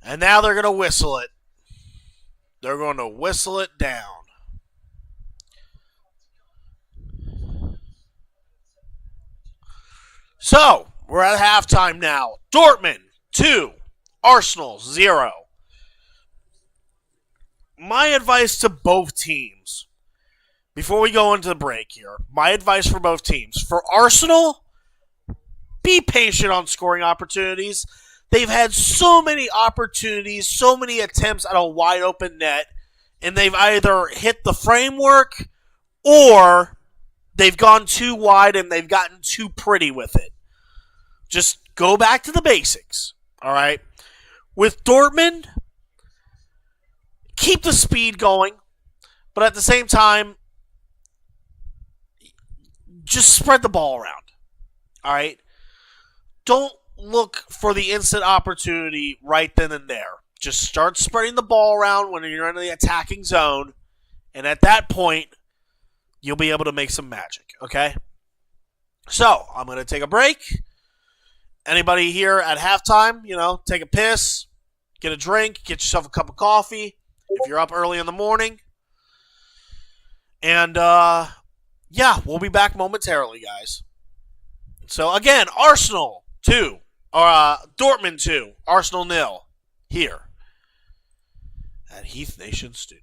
And now they're going to whistle it. They're going to whistle it down. So, we're at halftime now. Dortmund 2, Arsenal 0. My advice to both teams, before we go into the break here, my advice for both teams. For Arsenal, be patient on scoring opportunities. They've had so many opportunities, so many attempts at a wide open net, and they've either hit the framework or they've gone too wide and they've gotten too pretty with it. Just go back to the basics, all right? With Dortmund, keep the speed going, but at the same time, just spread the ball around, all right? Don't look for the instant opportunity right then and there. Just start spreading the ball around when you're in the attacking zone, and at that point, you'll be able to make some magic, okay? So, I'm going to take a break. Anybody here at halftime, take a piss, get a drink, get yourself a cup of coffee if you're up early in the morning. And, we'll be back momentarily, guys. So, again, Arsenal 2, or Dortmund 2, Arsenal 0, here at Heath Nation Studios.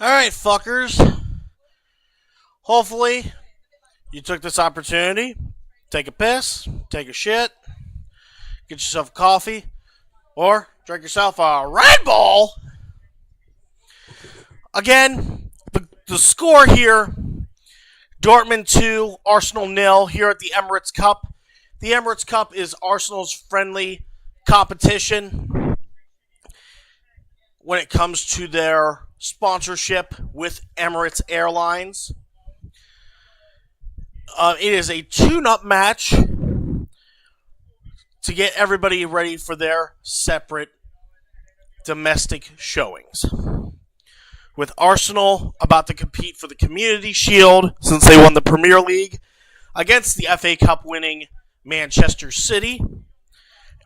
Alright, fuckers. Hopefully, you took this opportunity. Take a piss, take a shit, get yourself a coffee, or drink yourself a Red Bull. Again, the score here, Dortmund 2, Arsenal 0 here at the Emirates Cup. The Emirates Cup is Arsenal's friendly competition when it comes to their sponsorship with Emirates Airlines. It is a tune-up match to get everybody ready for their separate domestic showings. With Arsenal about to compete for the Community Shield since they won the Premier League against the FA Cup winning Manchester City.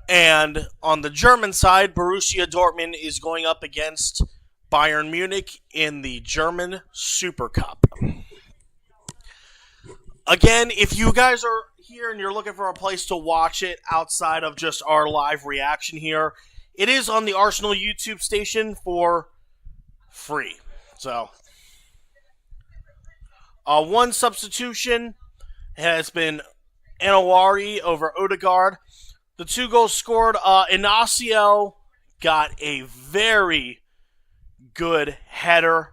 And on the German side, Borussia Dortmund is going up against Bayern Munich in the German Super Cup. Again, if you guys are here and you're looking for a place to watch it outside of just our live reaction here, it is on the Arsenal YouTube station for free. So, one substitution has been Anawari over Odegaard. The 2 goals scored, Inacio got a very good header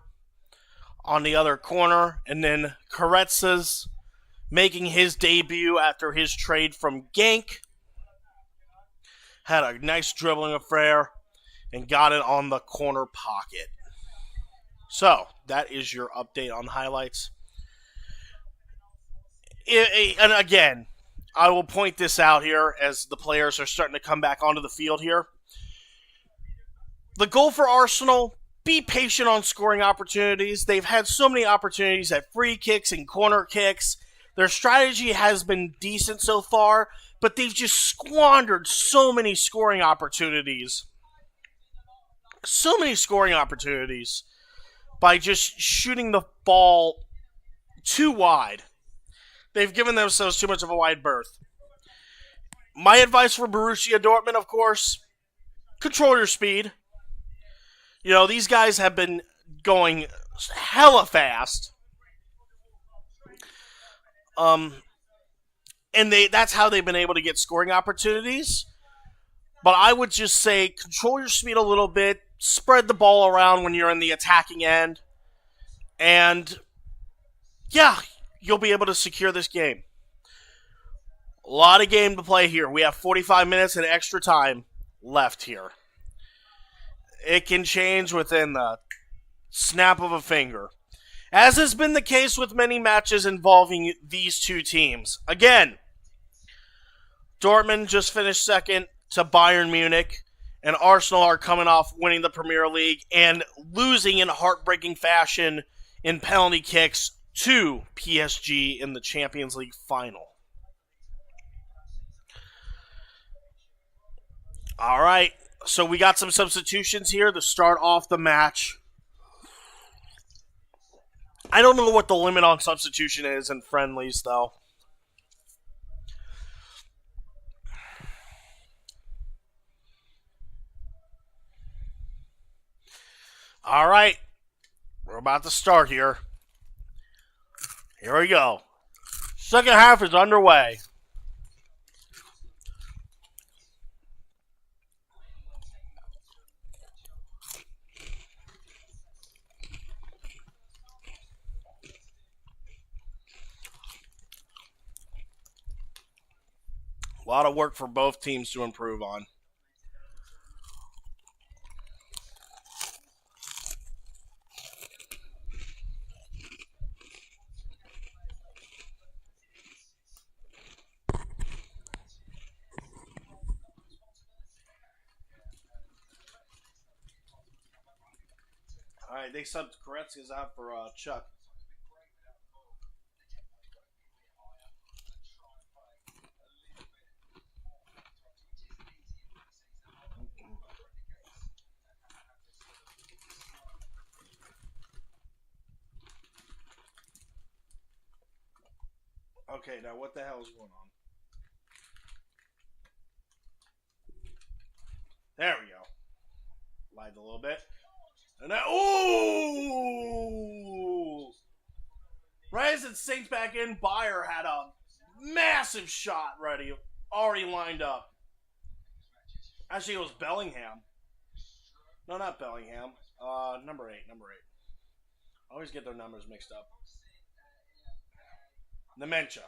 on the other corner, and then Karetsa's making his debut after his trade from Genk. Had a nice dribbling affair and got it on the corner pocket. So, that is your update on highlights. And again, I will point this out here as the players are starting to come back onto the field here. The goal for Arsenal, be patient on scoring opportunities. They've had so many opportunities at free kicks and corner kicks. Their strategy has been decent so far, but they've just squandered so many scoring opportunities. So many scoring opportunities by just shooting the ball too wide. They've given themselves too much of a wide berth. My advice for Borussia Dortmund, of course, control your speed. You know, these guys have been going hella fast. And that's how they've been able to get scoring opportunities. But I would just say control your speed a little bit, spread the ball around when you're in the attacking end, and yeah, you'll be able to secure this game. A lot of game to play here. We have 45 minutes and extra time left here. It can change within the snap of a finger, as has been the case with many matches involving these two teams. Again, Dortmund just finished second to Bayern Munich, and Arsenal are coming off winning the Premier League and losing in heartbreaking fashion in penalty kicks to PSG in the Champions League final. All right, so we got some substitutions here to start off the match. I don't know what the limit on substitution is in friendlies, though. All right, we're about to start here. Here we go. Second half is underway. A lot of work for both teams to improve on. All right, they subbed Koretsky's out for Chuck. Okay, now what the hell is going on? There we go. Lied a little bit. And that, ooh! Right as it sinks back in, Bayer had a massive shot already lined up. Actually, it was Bellingham. No, not Bellingham. Number 8. I always get their numbers mixed up. Dementia.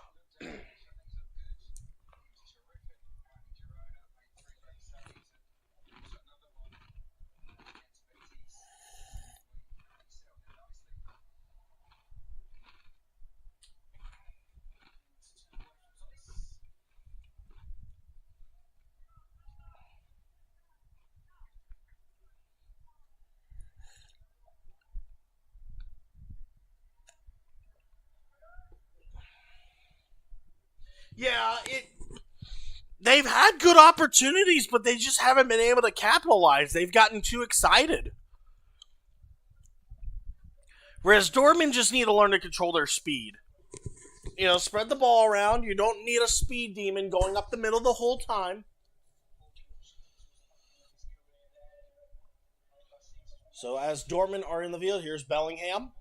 Yeah, they've had good opportunities, but they just haven't been able to capitalize. They've gotten too excited. Whereas Dortmund just need to learn to control their speed. You know, spread the ball around. You don't need a speed demon going up the middle the whole time. So as Dortmund are in the field, here's Bellingham.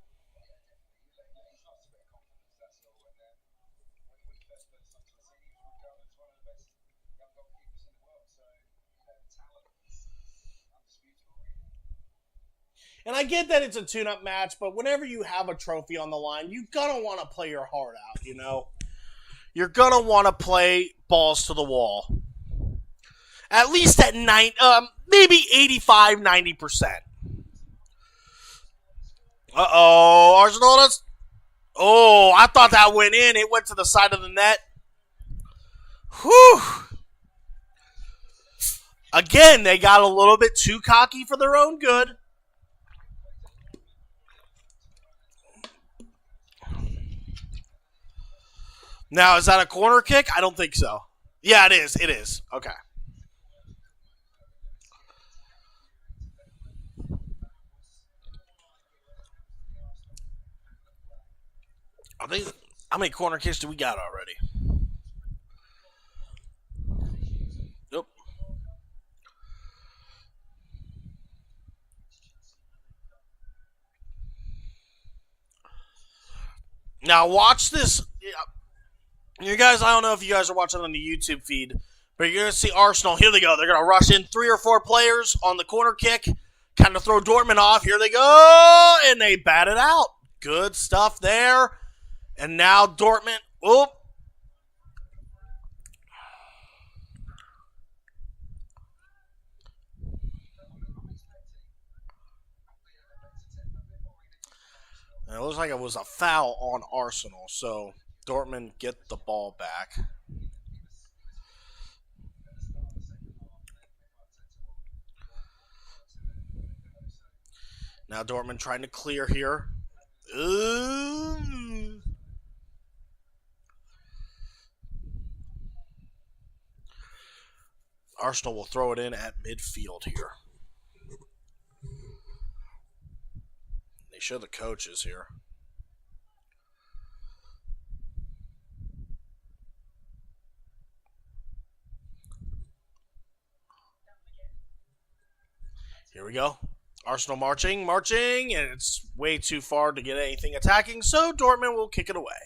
And I get that it's a tune-up match, but whenever you have a trophy on the line, you're going to want to play your heart out, you know? You're going to want to play balls to the wall. At least at maybe 85, 90%. Uh-oh, Arsenal. Oh, I thought that went in. It went to the side of the net. Whew. Again, they got a little bit too cocky for their own good. Now, is that a corner kick? I don't think so. Yeah, it is. It is. Okay. I think, how many corner kicks do we got already? Nope. Now, watch this. You guys, I don't know if you guys are watching on the YouTube feed, but you're going to see Arsenal. Here they go. They're going to rush in 3 or 4 players on the corner kick, kind of throw Dortmund off. Here they go, and they bat it out. Good stuff there. And now Dortmund, oh. And it looks like it was a foul on Arsenal, so Dortmund get the ball back. Now Dortmund trying to clear here. Ooh. Arsenal will throw it in at midfield here. They show the coaches here. Here we go. Arsenal marching, and it's way too far to get anything attacking, so Dortmund will kick it away.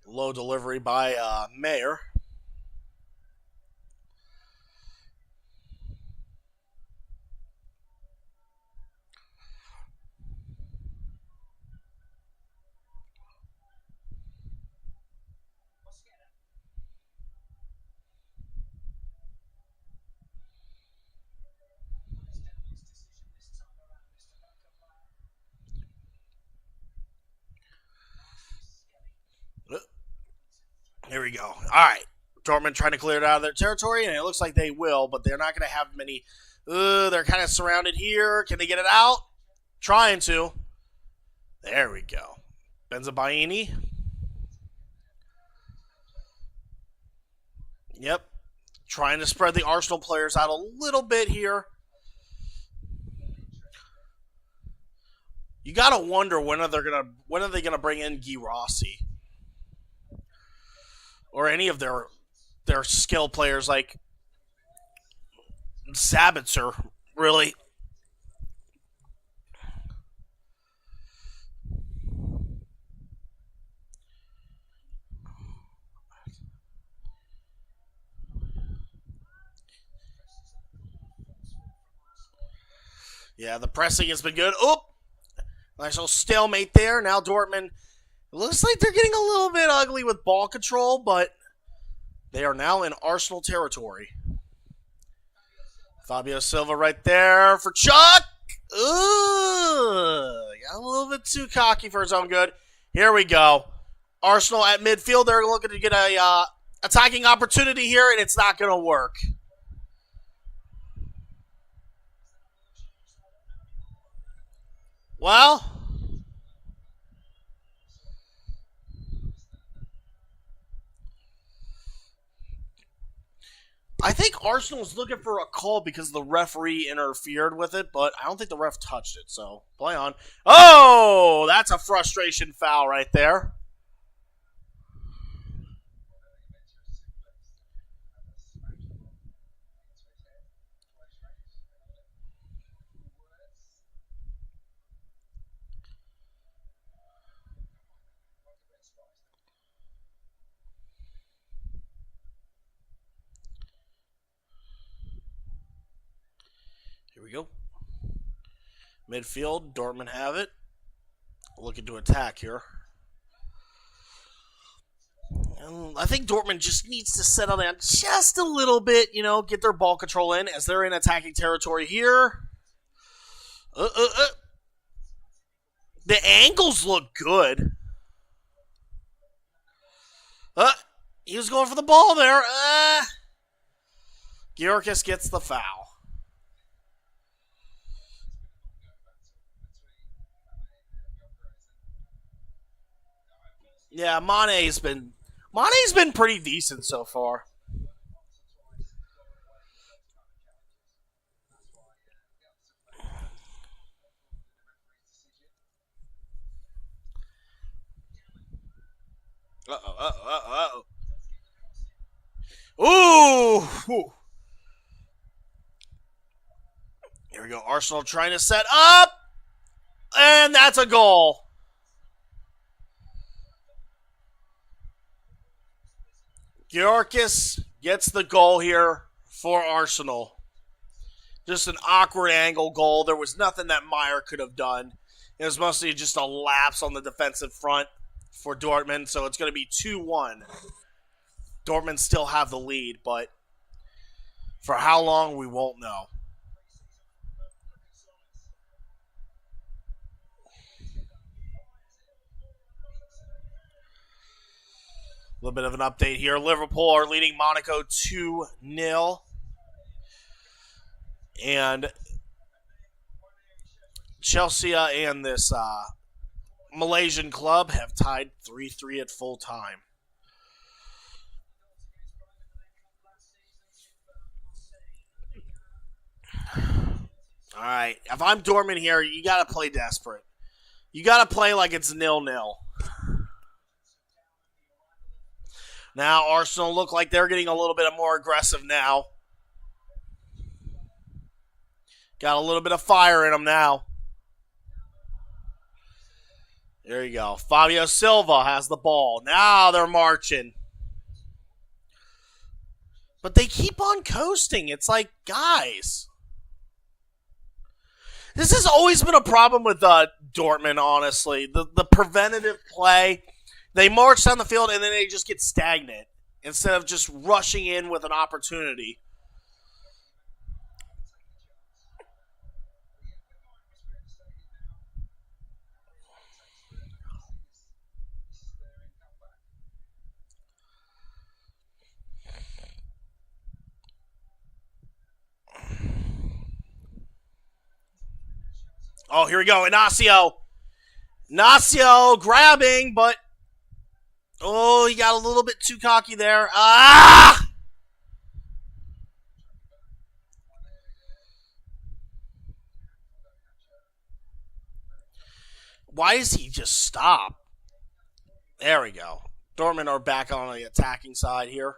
Low delivery by Mayer. Here we go. All right. Dortmund trying to clear it out of their territory, and it looks like they will, but they're not going to have many. They're kind of surrounded here. Can they get it out? Trying to. There we go. Benzabaini. Yep. Trying to spread the Arsenal players out a little bit here. You gotta wonder when are they gonna bring in Guy Rossi or any of their skill players like Sabitzer, really. Yeah, the pressing has been good. Oh, nice little stalemate there. Now Dortmund, it looks like they're getting a little bit ugly with ball control, but they are now in Arsenal territory. Fabio Silva right there for Chuck. Ooh, got a little bit too cocky for his own good. Here we go. Arsenal at midfield. They're looking to get a attacking opportunity here, and it's not going to work. Well, I think Arsenal was looking for a call because the referee interfered with it, but I don't think the ref touched it, so play on. Oh, that's a frustration foul right there. Here we go. Midfield, Dortmund have it. Looking to attack here. I think Dortmund just needs to settle down just a little bit, get their ball control in as they're in attacking territory here. The angles look good. He was going for the ball there. Gyökeres gets the foul. Yeah, Mane's been pretty decent so far. Ooh. Here we go. Arsenal trying to set up. And that's a goal. Gyökeres gets the goal here for Arsenal. Just an awkward angle goal. There was nothing that Meyer could have done. It was mostly just a lapse on the defensive front for Dortmund, so it's going to be 2-1. Dortmund still have the lead, but for how long, we won't know. A little bit of an update here. Liverpool are leading Monaco 2-0. And Chelsea and this Malaysian club have tied 3-3 at full time. All right. If I'm Dortmund here, you got to play desperate. You got to play like it's 0-0. Now, Arsenal look like they're getting a little bit more aggressive now. Got a little bit of fire in them now. There you go. Fabio Silva has the ball. Now they're marching. But they keep on coasting. It's like, guys. This has always been a problem with Dortmund, honestly. The preventative play. They march down the field and then they just get stagnant instead of just rushing in with an opportunity. Oh, here we go. Inacio. Inacio grabbing, but oh, he got a little bit too cocky there. Ah! Why does he just stop? There we go. Dortmund are back on the attacking side here.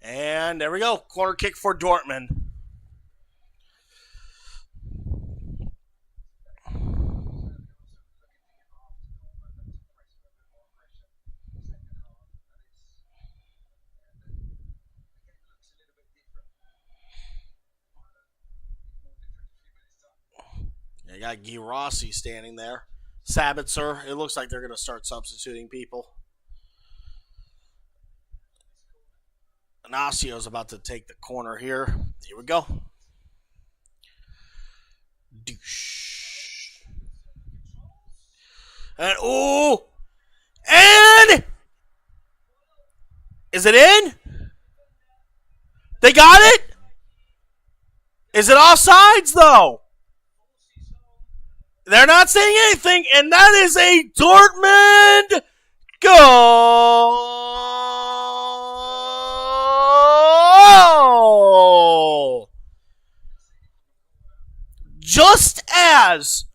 And there we go. Corner kick for Dortmund. You got Guy Rossi standing there. Sabitzer. It looks like they're going to start substituting people. Inaccio's about to take the corner here. Here we go. Douche. And, ooh! And! Is it in? They got it? Is it offsides, though? They're not saying anything, and that is a Dortmund goal. Just as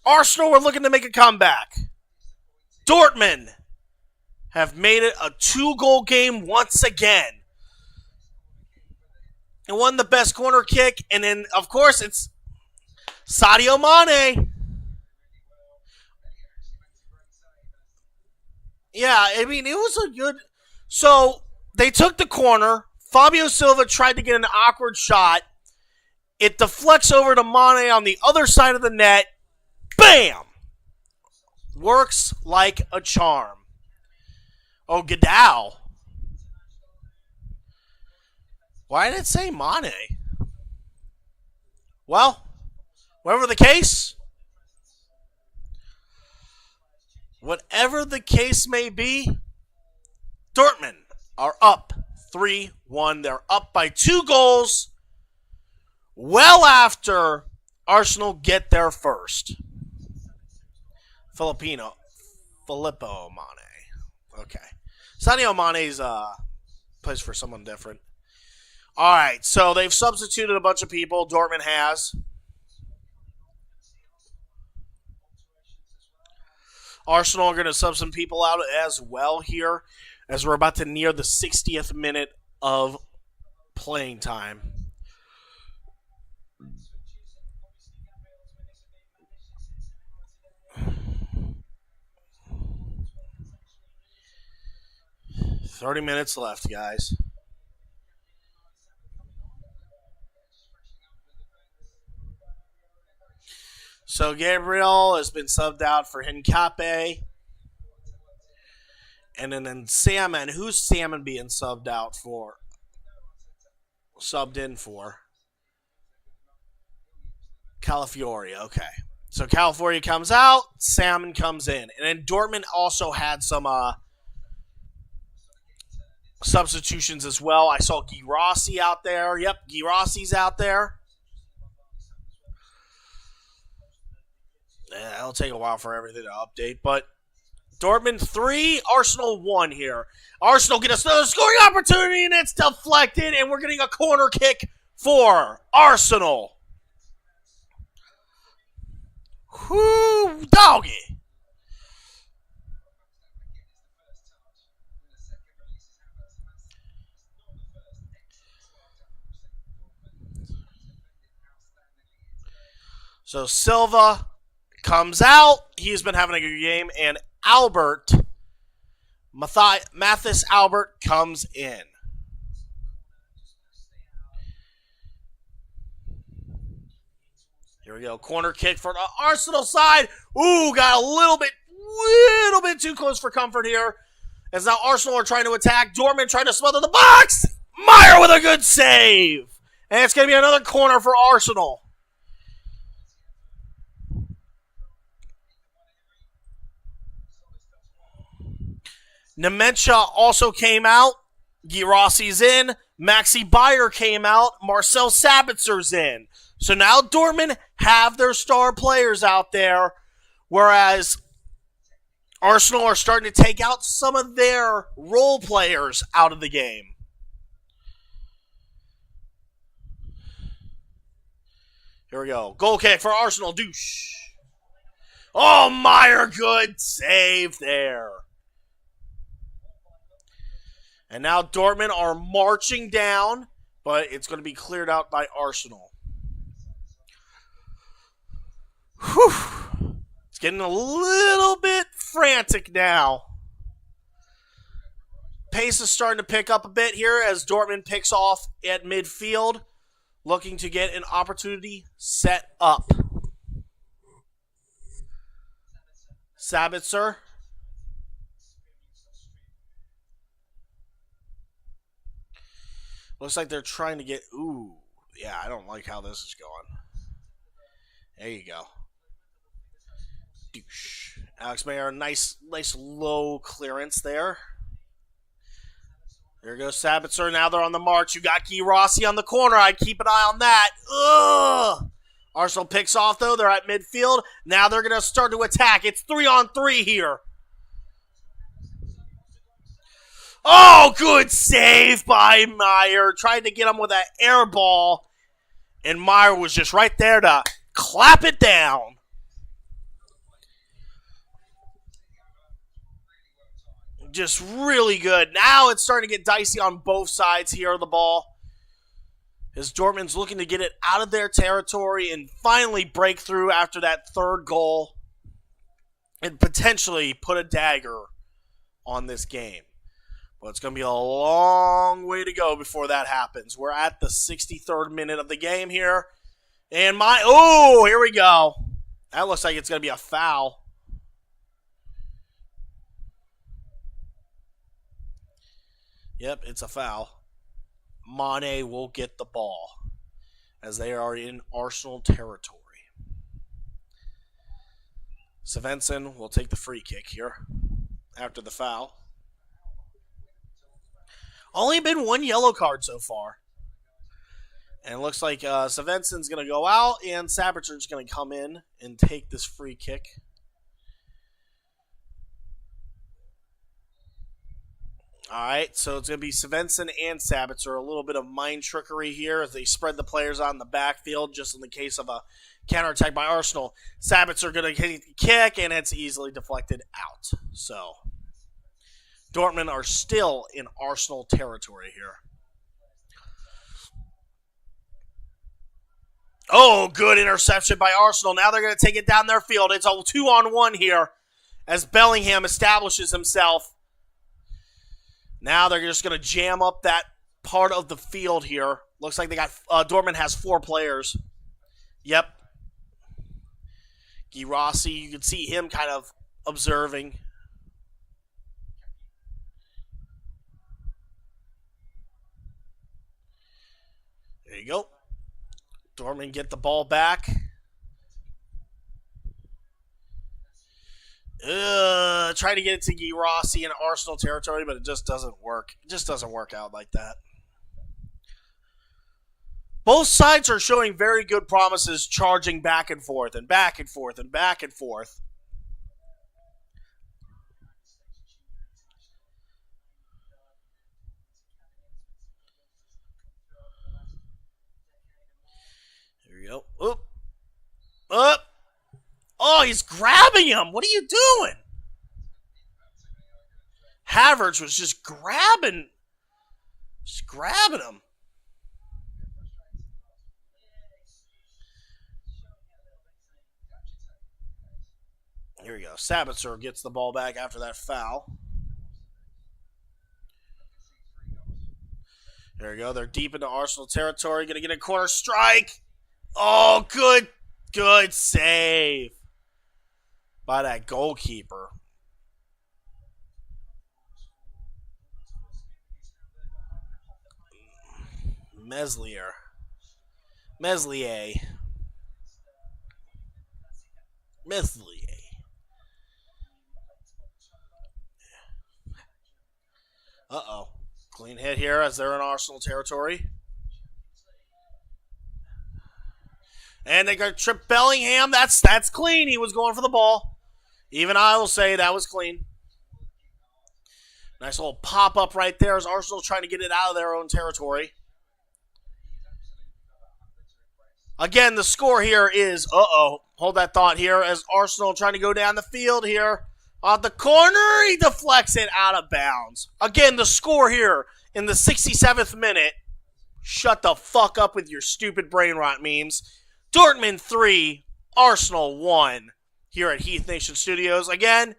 Arsenal were looking to make a comeback, Dortmund have made it a 2-goal game once again. And won the best corner kick, and then, of course, it's Sadio Mane. Yeah, I mean, it was a good... So, they took the corner. Fabio Silva tried to get an awkward shot. It deflects over to Mane on the other side of the net. Bam! Works like a charm. Oh, Gadal. Why did it say Mane? Well, whatever the case may be, Dortmund are up 3-1. They're up by 2 goals well after Arsenal get their first. Filippo Mane. Okay. Sadio Mane's plays for someone different. All right, so they've substituted a bunch of people. Dortmund has. Arsenal are going to sub some people out as well here as we're about to near the 60th minute of playing time. $30 left, guys. So Gabriel has been subbed out for Hincape. And then Salmon. Who's Salmon being subbed out for? Subbed in for? Calafiori. Okay. So Calafiori comes out. Salmon comes in. And then Dortmund also had some substitutions as well. I saw Guy Rossi out there. Yep, Guy Rossi's out there. Yeah, it'll take a while for everything to update, but Dortmund 3, Arsenal 1 here. Arsenal get a scoring opportunity, and it's deflected, and we're getting a corner kick for Arsenal. Whoo, doggy. So Silva comes out. He's been having a good game. And Mathis Albert comes in. Here we go. Corner kick for the Arsenal side. Ooh, got a little bit too close for comfort here. As now Arsenal are trying to attack. Dortmund trying to smother the box. Meyer with a good save. And it's going to be another corner for Arsenal. Nementia also came out. Guy Rossi's in. Maxi Bayer came out. Marcel Sabitzer's in. So now Dortmund have their star players out there, whereas Arsenal are starting to take out some of their role players out of the game. Here we go. Goal kick for Arsenal. Douche. Oh, Meyer, good save there. And now Dortmund are marching down, but it's going to be cleared out by Arsenal. Whew. It's getting a little bit frantic now. Pace is starting to pick up a bit here as Dortmund picks off at midfield, looking to get an opportunity set up. Sabitzer. Looks like they're trying to get... Ooh. Yeah, I don't like how this is going. There you go. Douche. Alex Mayer, nice low clearance there. There goes Sabitzer. Now they're on the march. You got Guy Rossi on the corner. I'd keep an eye on that. Ugh. Arsenal picks off, though. They're at midfield. Now they're going to start to attack. It's 3-on-3 here. Oh, good save by Meyer. Tried to get him with that air ball. And Meyer was just right there to clap it down. Just really good. Now it's starting to get dicey on both sides here of the ball, as Dortmund's looking to get it out of their territory and finally break through after that third goal and potentially put a dagger on this game. But it's going to be a long way to go before that happens. We're at the 63rd minute of the game here. And here we go. That looks like it's going to be a foul. Yep, it's a foul. Mane will get the ball as they are in Arsenal territory. Svensson will take the free kick here after the foul. Only been one yellow card so far. And it looks like Svensson's going to go out and Sabitzer's going to come in and take this free kick. All right, so it's going to be Svensson and Sabitzer. A little bit of mind trickery here as they spread the players out in the backfield, just in the case of a counterattack by Arsenal. Sabitzer going to hit the kick, and it's easily deflected out. So Dortmund are still in Arsenal territory here. Oh, good interception by Arsenal. Now they're going to take it down their field. It's a 2-on-1 here as Bellingham establishes himself. Now they're just going to jam up that part of the field here. Looks like they got Dortmund has 4 players. Yep. Guy Rossi, you can see him kind of observing. There you go. Dortmund get the ball back. Trying to get it to Guy Rossi in Arsenal territory, but it just doesn't work. It just doesn't work out like that. Both sides are showing very good promises, charging back and forth and back and forth and back and forth. Here we go. Oop. Up. Oh, he's grabbing him. What are you doing? Havertz was just grabbing him. Here we go. Sabitzer gets the ball back after that foul. There we go. They're deep into Arsenal territory. Going to get a corner strike. Oh, good save by that goalkeeper. Meslier. Uh-oh. Clean hit here as they're in Arsenal territory. And they got trip Bellingham. That's clean. He was going for the ball. Even I will say that was clean. Nice little pop-up right there as Arsenal trying to get it out of their own territory. Again, the score here is, hold that thought here, as Arsenal trying to go down the field here. Off the corner, he deflects it out of bounds. Again, the score here in the 67th minute. Shut the fuck up with your stupid brain rot memes. Dortmund 3, Arsenal 1 here at Heath Nation Studios. Again,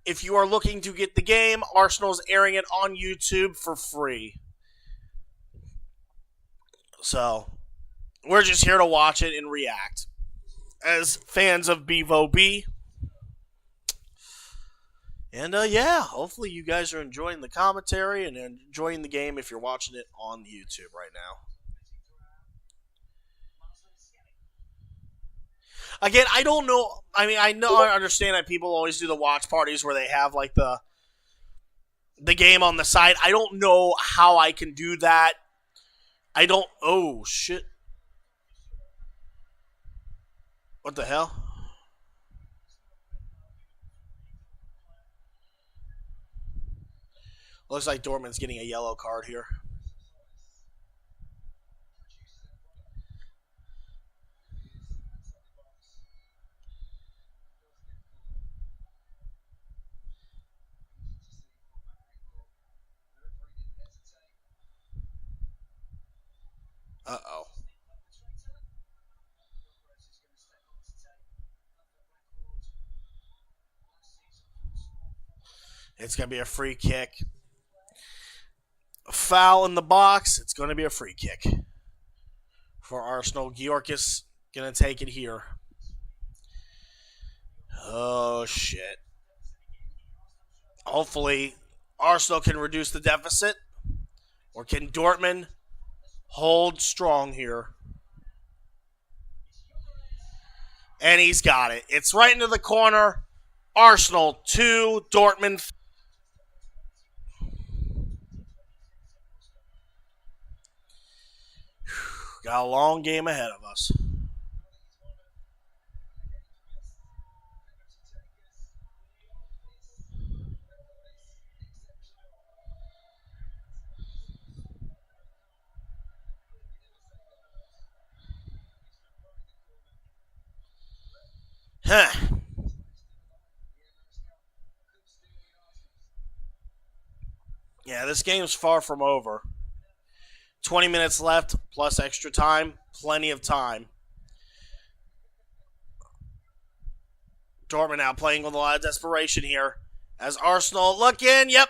if you are looking to get the game, Arsenal is airing it on YouTube for free. So, we're just here to watch it and react. As fans of BVB. And, hopefully you guys are enjoying the commentary and enjoying the game if you're watching it on YouTube right now. Again, I don't know. I mean, I understand that people always do the watch parties where they have, like, the game on the side. I don't know how I can do that. Oh, shit. What the hell? Looks like Dortmund's getting a yellow card here. Uh-oh. It's going to be a free kick. A foul in the box. It's going to be a free kick for Arsenal. Gyökeres going to take it here. Oh, shit. Hopefully, Arsenal can reduce the deficit. Or can Dortmund hold strong here? And he's got it. It's right into the corner. Arsenal 2, Dortmund 3. Got a long game ahead of us. Huh. Yeah, this game's far from over. 20 minutes left, plus extra time. Plenty of time. Dortmund now playing with a lot of desperation here. As Arsenal looking, yep.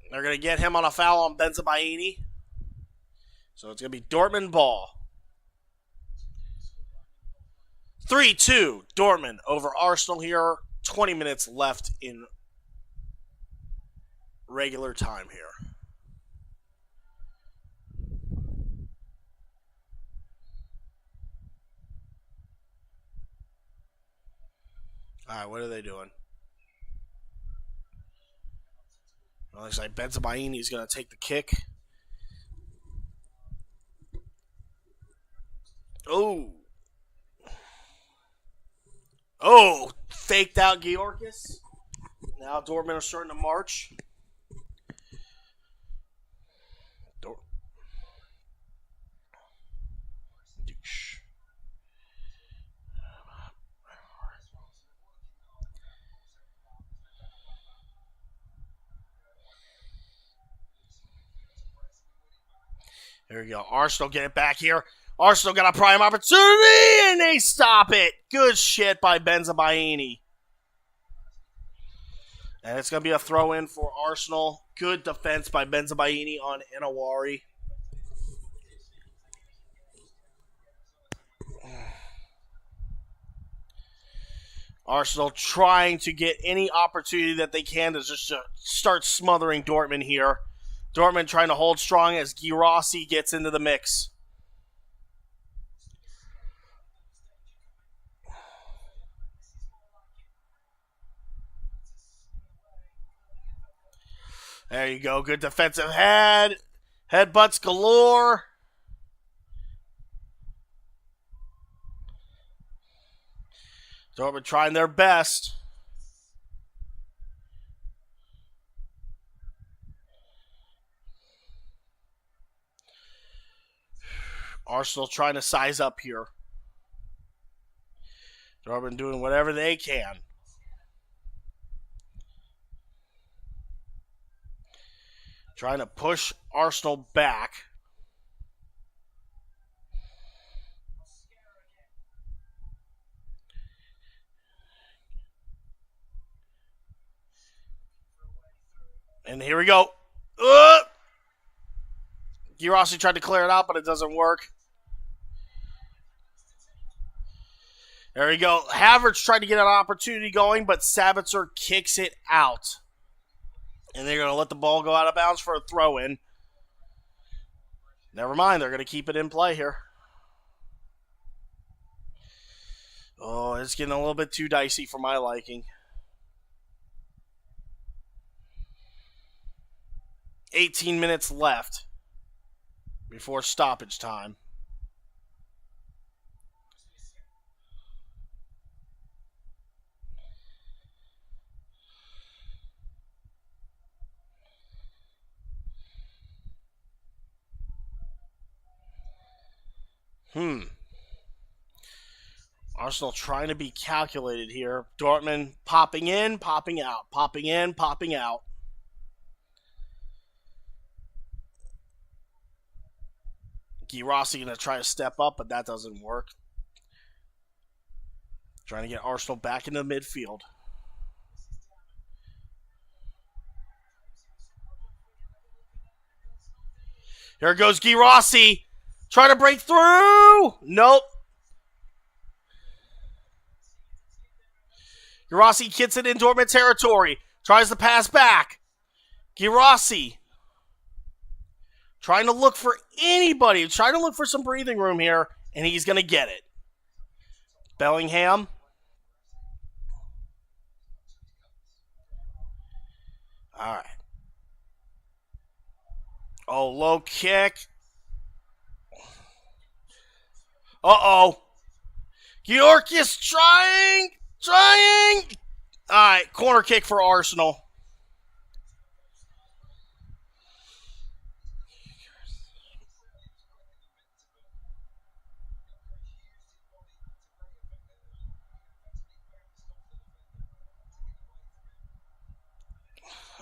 They're going to get him on a foul on Benzabaini. So it's going to be Dortmund ball. 3-2, Dortmund over Arsenal here. 20 minutes left in regular time here. All right, what are they doing? Well, looks like Benzabaini is going to take the kick. Oh, faked out Gyökeres. Now Dortmund are starting to march. There we go. Arsenal get it back here. Arsenal got a prime opportunity, and they stop it. Good shit by Benzabaini. And it's going to be a throw-in for Arsenal. Good defense by Benzabaini on Inawari. Arsenal trying to get any opportunity that they can to just start smothering Dortmund here. Dortmund trying to hold strong as Gyökeres gets into the mix. There you go. Good defensive head. Headbutts galore. Dortmund trying their best. Arsenal trying to size up here. Dortmund doing whatever they can. Trying to push Arsenal back. And here we go. Girassi tried to clear it out, but it doesn't work. There we go. Havertz tried to get an opportunity going, but Sabitzer kicks it out. And they're going to let the ball go out of bounds for a throw-in. Never mind, they're going to keep it in play here. Oh, it's getting a little bit too dicey for my liking. 18 minutes left before stoppage time. Arsenal trying to be calculated here. Dortmund popping in, popping out. Popping in, popping out. Girassi going to try to step up, but that doesn't work. Trying to get Arsenal back into midfield. Here goes Girassi. Trying to break through. Nope. Girassi gets it in Dortmund territory. Tries to pass back. Girassi trying to look for anybody. Trying to look for some breathing room here. And he's going to get it. Bellingham. All right. Oh, low kick. Uh-oh. Georgios trying. All right, corner kick for Arsenal.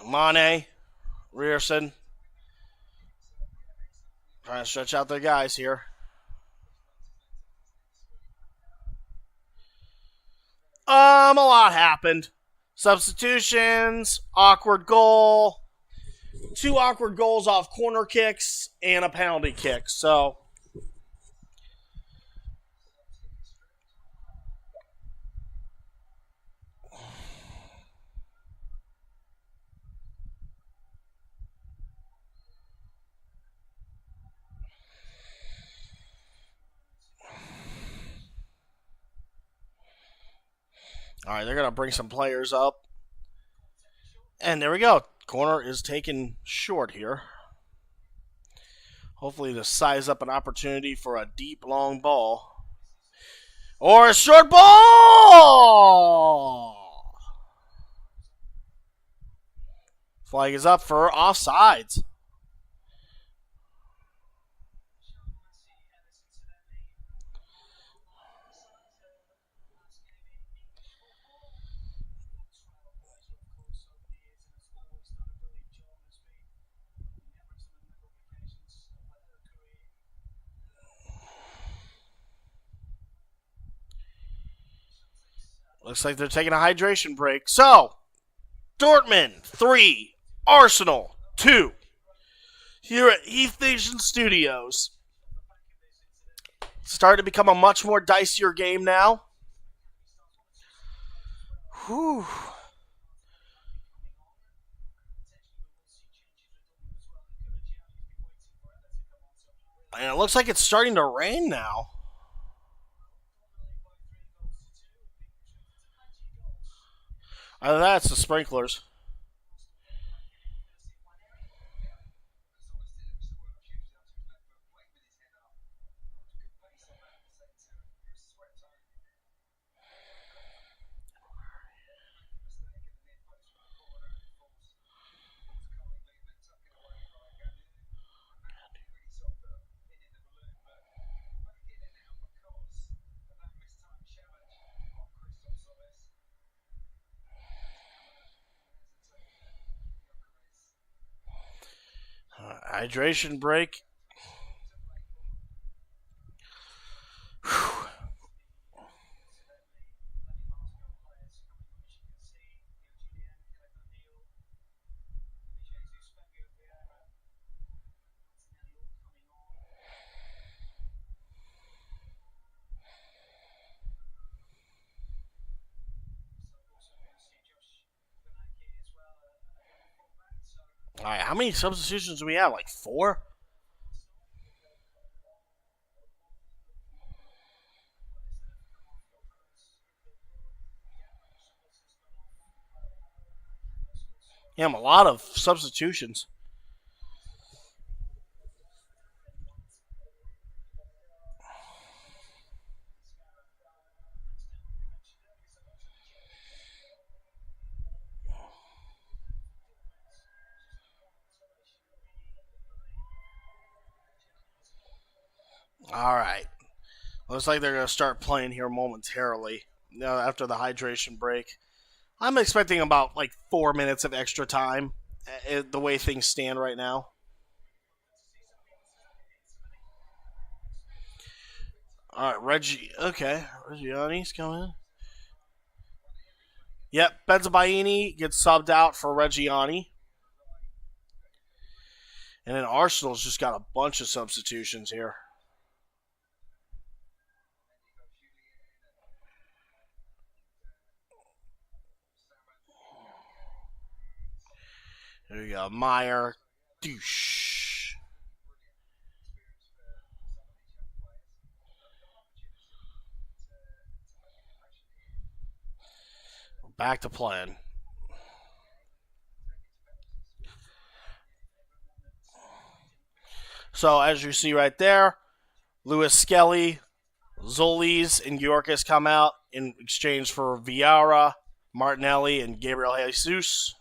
Mane, Rierson. Trying to stretch out their guys here. A lot happened. Substitutions, awkward goal, 2 awkward goals off corner kicks, and a penalty kick. So, all right, they're going to bring some players up. And there we go. Corner is taken short here. Hopefully to size up an opportunity for a deep, long ball. Or a short ball! Flag is up for offsides. Looks like they're taking a hydration break. So, Dortmund 3, Arsenal 2. Here at Heath Nation Studios. Starting to become a much more dicier game now. Whew. And it looks like it's starting to rain now. Either that, it's the sprinklers. Hydration break. Whew. All right, how many substitutions do we have? Like 4? Yeah, a lot of substitutions. All right. Looks like they're going to start playing here momentarily after the hydration break. I'm expecting about like 4 minutes of extra time the way things stand right now. All right, Reggie. Okay, Reggiani's coming. Yep, Benzabaini gets subbed out for Reggiani. And then Arsenal's just got a bunch of substitutions here. There you go. Meyer. Douche. Back to playing. So, as you see right there, Lewis Skelly, Zolis, and Yorkis come out in exchange for Vieira, Martinelli, and Gabriel Jesus.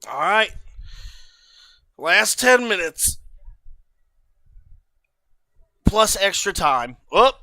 All right. Last 10 minutes. Plus extra time. Oh!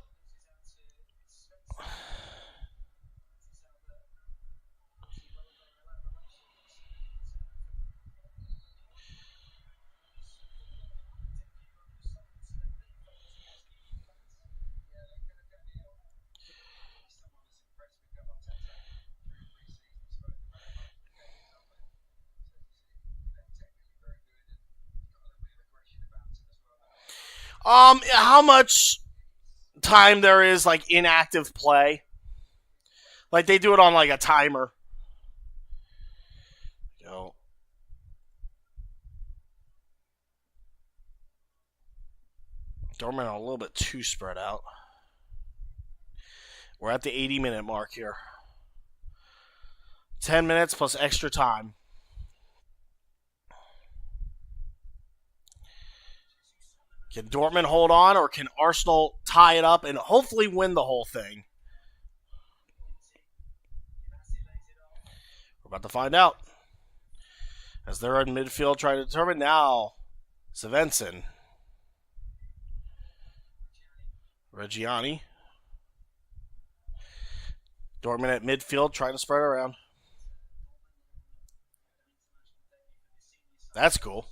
How much time there is like inactive play? Like they do it on like a timer. Go. Dortmund a little bit too spread out. We're at the 80-minute mark here. 10 minutes plus extra time. Can Dortmund hold on, or can Arsenal tie it up and hopefully win the whole thing? We're about to find out. As they're in midfield trying to determine now. Svensson. Reggiani. Dortmund at midfield trying to spread around. That's cool.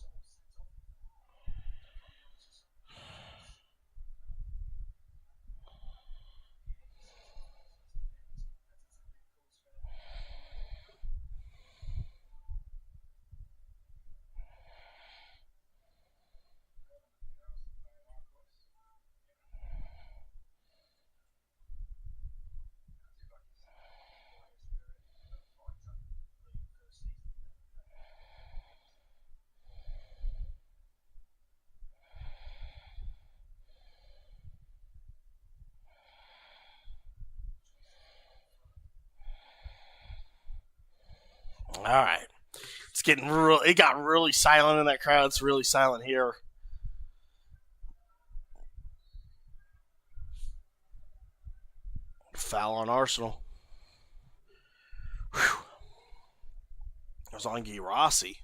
All right. It's getting real. It got really silent in that crowd. It's really silent here. Foul on Arsenal. Whew. It was on Rossi.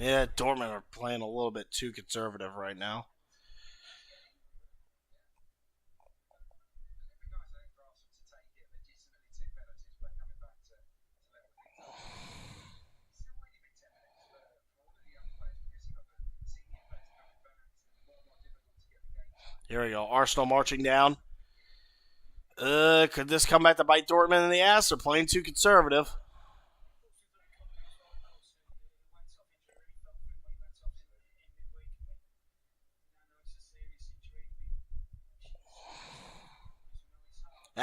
Yeah, Dortmund are playing a little bit too conservative right now. Here we go. Arsenal marching down. Could this come back to bite Dortmund in the ass? They're playing too conservative.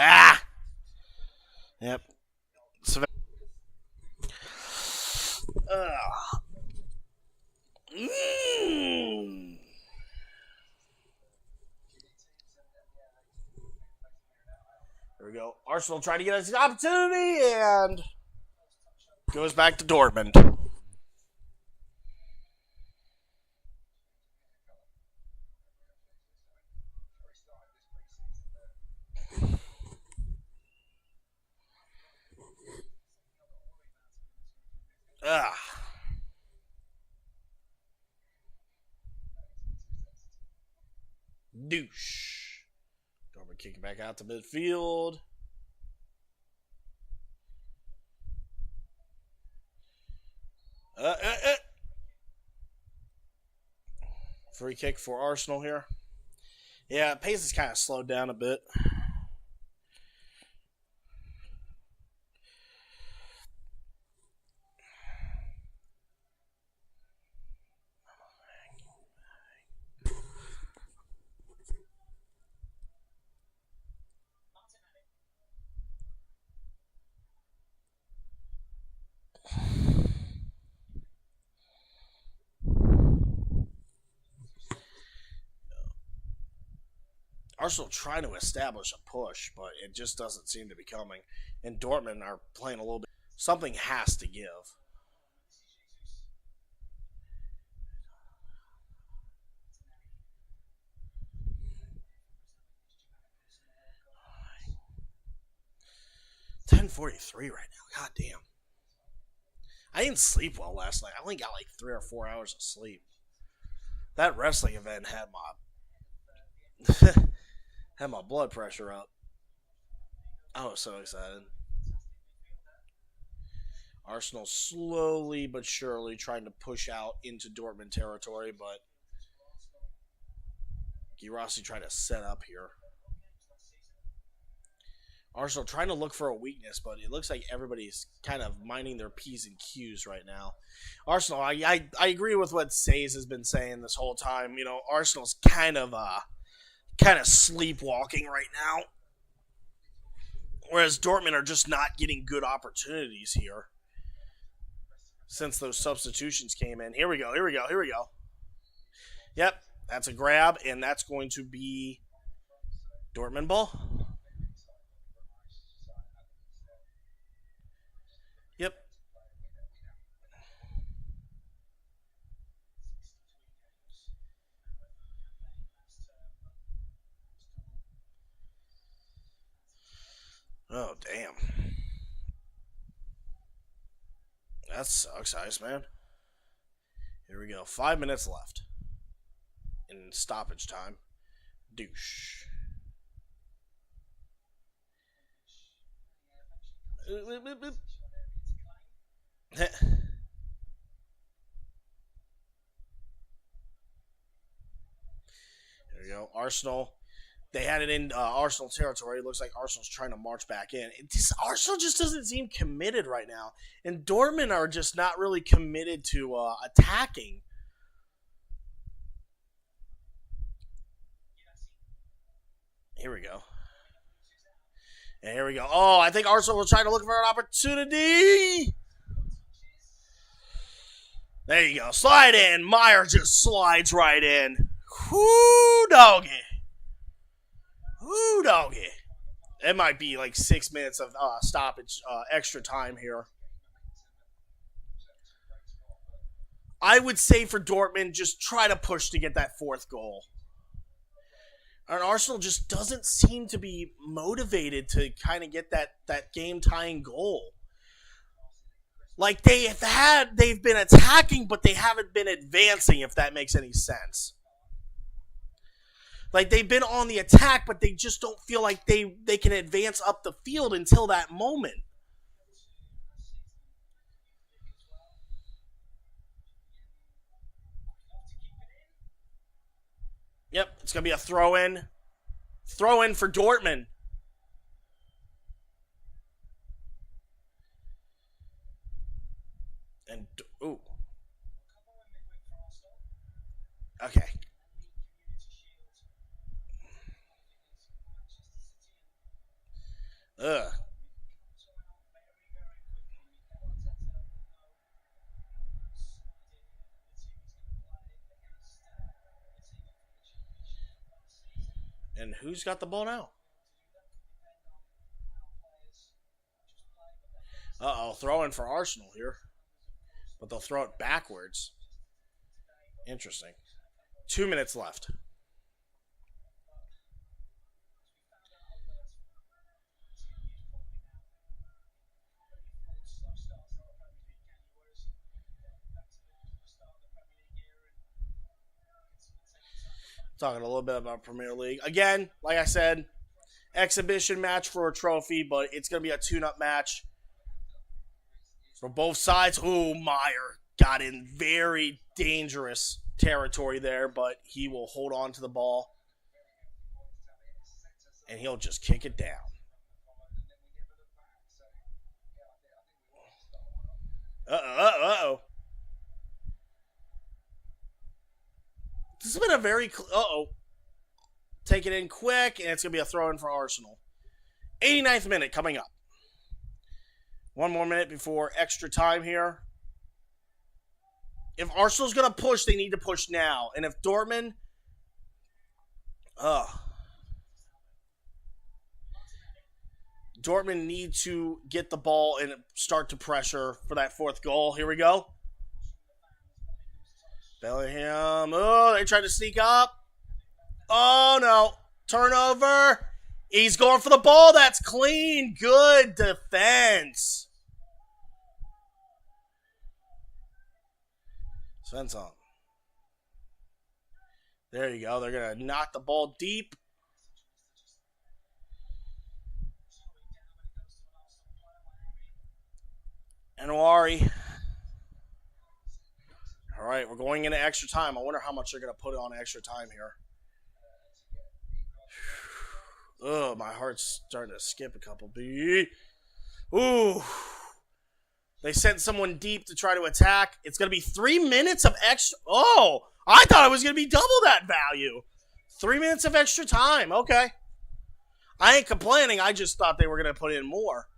Ah! Yep. Mm. There we go. Arsenal trying to get us the opportunity and goes back to Dortmund. Ah. Douche. Dortmund kicking back out to midfield. Uh, uh, uh. Free kick for Arsenal here. Yeah, pace is kind of slowed down a bit. Arsenal trying to establish a push, but it just doesn't seem to be coming. And Dortmund are playing a little bit. Something has to give. $10:43 right now. God damn. I didn't sleep well last night. I only got like 3 or 4 hours of sleep. That wrestling event had my had my blood pressure up. I was so excited. Arsenal slowly but surely trying to push out into Dortmund territory, but Girassi trying to set up here. Arsenal trying to look for a weakness, but it looks like everybody's kind of minding their P's and Q's right now. Arsenal, I agree with what Says has been saying this whole time. You know, Arsenal's kind of sleepwalking right now. Whereas Dortmund are just not getting good opportunities here since those substitutions came in. Here we go. Yep, that's a grab, and that's going to be Dortmund ball. Yep. Oh, damn. That sucks, Iceman. Here we go. 5 minutes left in stoppage time. Douche. There we go. Arsenal. They had it in Arsenal territory. It looks like Arsenal's trying to march back in. Arsenal just doesn't seem committed right now. And Dortmund are just not really committed to attacking. Here we go. And here we go. Oh, I think Arsenal was trying to look for an opportunity. There you go. Slide in. Meyer just slides right in. Whoo, doggy. Whoo, doggy. It might be like 6 minutes of stoppage, extra time here. I would say for Dortmund, just try to push to get that fourth goal. And Arsenal just doesn't seem to be motivated to kind of get that game-tying goal. Like they've been attacking, but they haven't been advancing, if that makes any sense. Like they've been on the attack, but they just don't feel like they can advance up the field until that moment. Yep, it's going to be a throw-in. Throw-in for Dortmund. And, ooh. Okay. Ugh. And who's got the ball now? Uh-oh, throw-in for Arsenal here. But they'll throw it backwards. Interesting. 2 minutes left. Talking a little bit about Premier League. Again, like I said, exhibition match for a trophy, but it's going to be a tune-up match for both sides. Ooh, Meyer got in very dangerous territory there, but he will hold on to the ball. And he'll just kick it down. Uh-oh. This has been a very... Take it in quick, and it's going to be a throw-in for Arsenal. 89th minute coming up. 1 more minute before extra time here. If Arsenal's going to push, they need to push now. And if Dortmund... Dortmund need to get the ball and start to pressure for that fourth goal. Here we go. Bellingham. Oh, they tried to sneak up. Oh, no. Turnover. He's going for the ball. That's clean. Good defense. Svensson. There you go. They're going to knock the ball deep. Anwari. All right, we're going into extra time. I wonder how much they're going to put on extra time here. Oh, my heart's starting to skip a couple beats. Ooh. They sent someone deep to try to attack. It's going to be 3 minutes of extra. Oh, I thought it was going to be double that value. 3 minutes of extra time. Okay. I ain't complaining. I just thought they were going to put in more.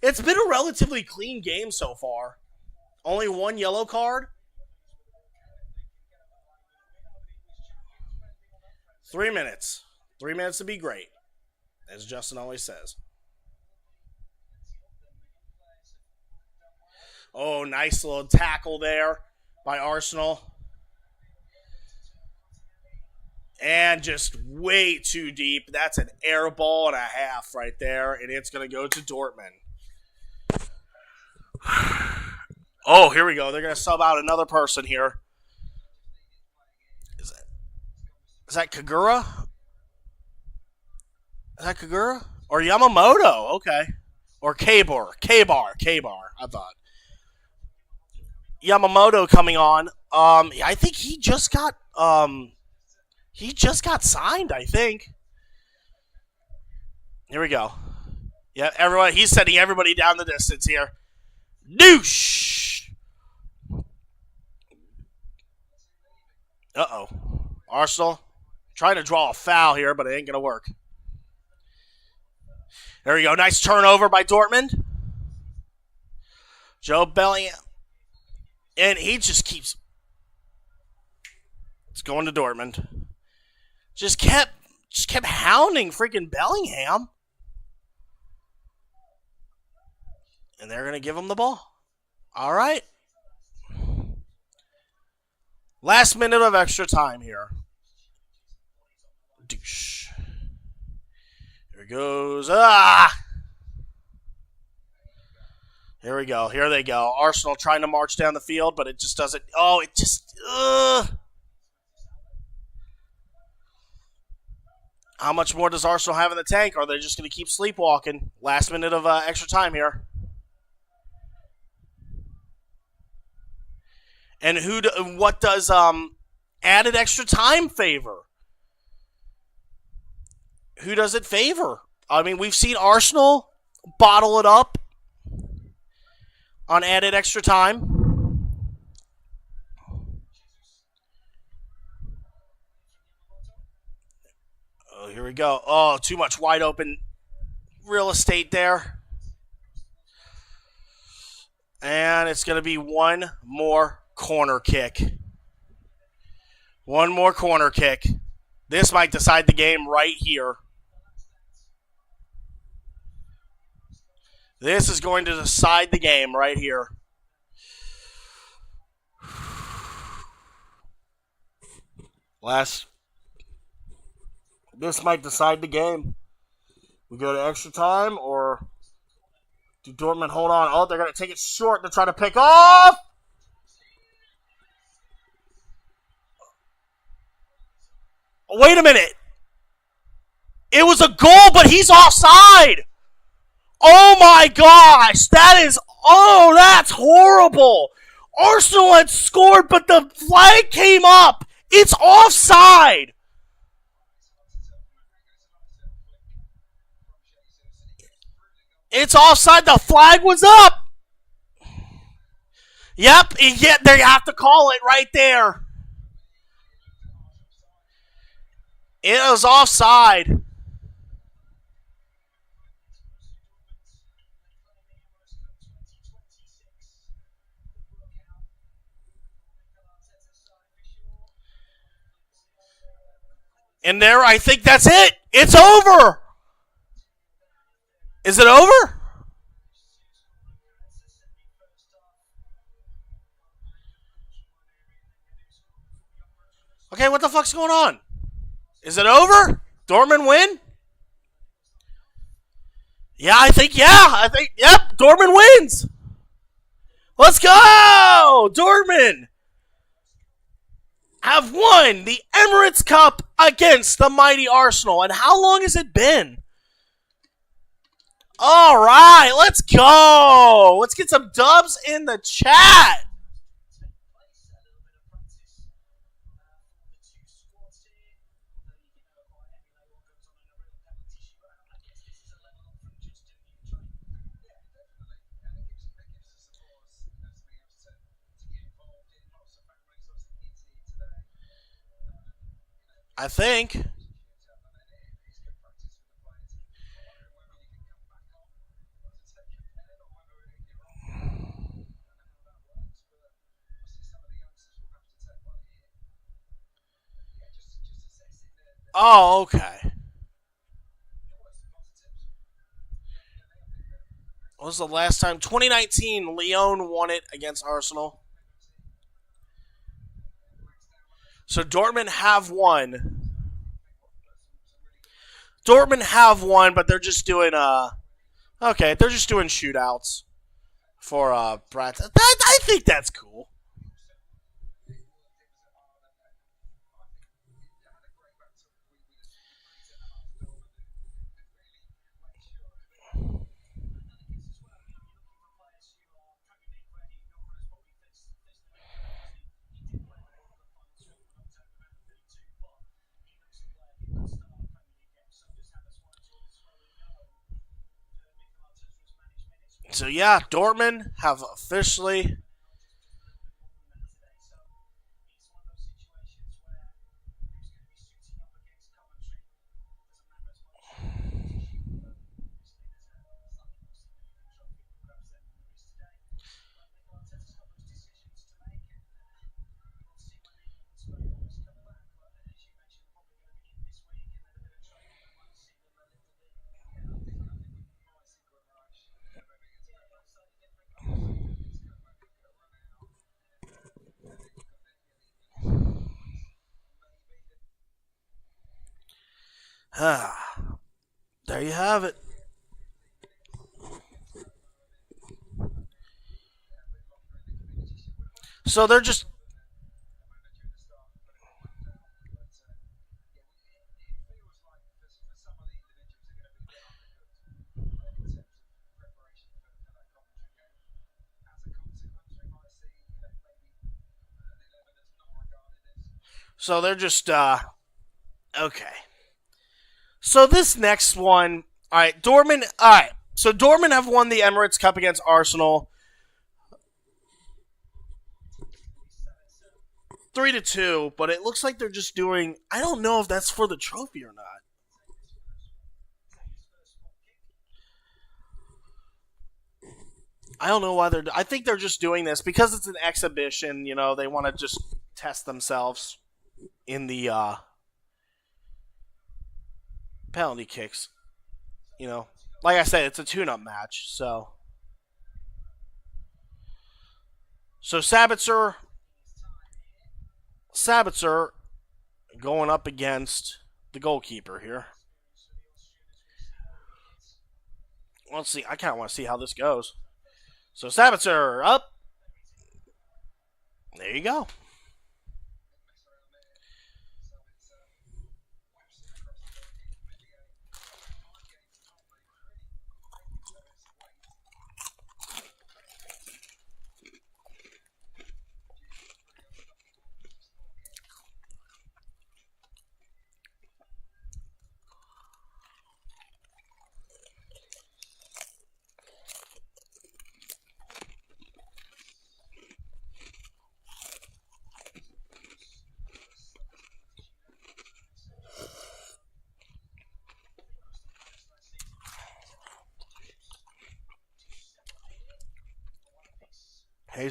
It's been a relatively clean game so far. Only 1 yellow card. 3 minutes. 3 minutes to be great, as Justin always says. Oh, nice little tackle there by Arsenal. And just way too deep. That's an air ball and a half right there, and it's going to go to Dortmund. Oh, here we go. They're going to sub out another person here. Is that Kagura? Is that Kagura? Or Yamamoto? Okay. Or K-Bar, I thought. Yamamoto coming on. I think he just got signed, I think. Here we go. Yeah, everyone. He's sending everybody down the distance here. Noosh! Uh-oh. Arsenal trying to draw a foul here, but it ain't going to work. There we go. Nice turnover by Dortmund. Joe Bellingham. And he just keeps... It's going to Dortmund. Just kept hounding freaking Bellingham. And they're going to give him the ball. All right. Last minute of extra time here. Douche. Here it goes. Ah! Here we go. Here they go. Arsenal trying to march down the field, but it just doesn't. Oh, it just. How much more does Arsenal have in the tank? Or are they just going to keep sleepwalking? Last minute of extra time here. And what does added extra time favor? Who does it favor? I mean, we've seen Arsenal bottle it up on added extra time. Oh, here we go. Oh, too much wide open real estate there. And it's going to be one more corner kick. One more corner kick. This might decide the game right here. This is going to decide the game right here. This might decide the game. We go to extra time, or do Dortmund hold on? Oh, they're going to take it short to try to pick off. Wait a minute. It was a goal, but he's offside. Oh my gosh. That's horrible. Arsenal had scored, but the flag came up. It's offside. It's offside. The flag was up. Yep, and yet they have to call it right there. It was offside. And there, I think that's it. It's over. Is it over? Okay, what the fuck's going on? Is it over? Dortmund win? Yeah. Yep, Dortmund wins. Let's go! Dortmund have won the Emirates Cup against the mighty Arsenal. And how long has it been? All right, let's go. Let's get some dubs in the chat. I think. Oh, okay. What was the last time? 2019, Lyon won it against Arsenal. So Dortmund have won. But they're just doing they're just doing shootouts for practice. I think that's cool. So yeah, Dortmund have officially there you have it. So they're just. So they're just. Okay. So this next one. All right, Dortmund. All right. So Dortmund have won the Emirates Cup against Arsenal 3-2, but it looks like they're just doing. I don't know if that's for the trophy or not. I don't know why they're. I think they're just doing this because it's an exhibition. They want to just test themselves in the penalty kicks. Like I said, it's a tune-up match. So Sabitzer going up against the goalkeeper here. Let's see. I kind of want to see how this goes. So Sabitzer up. There you go.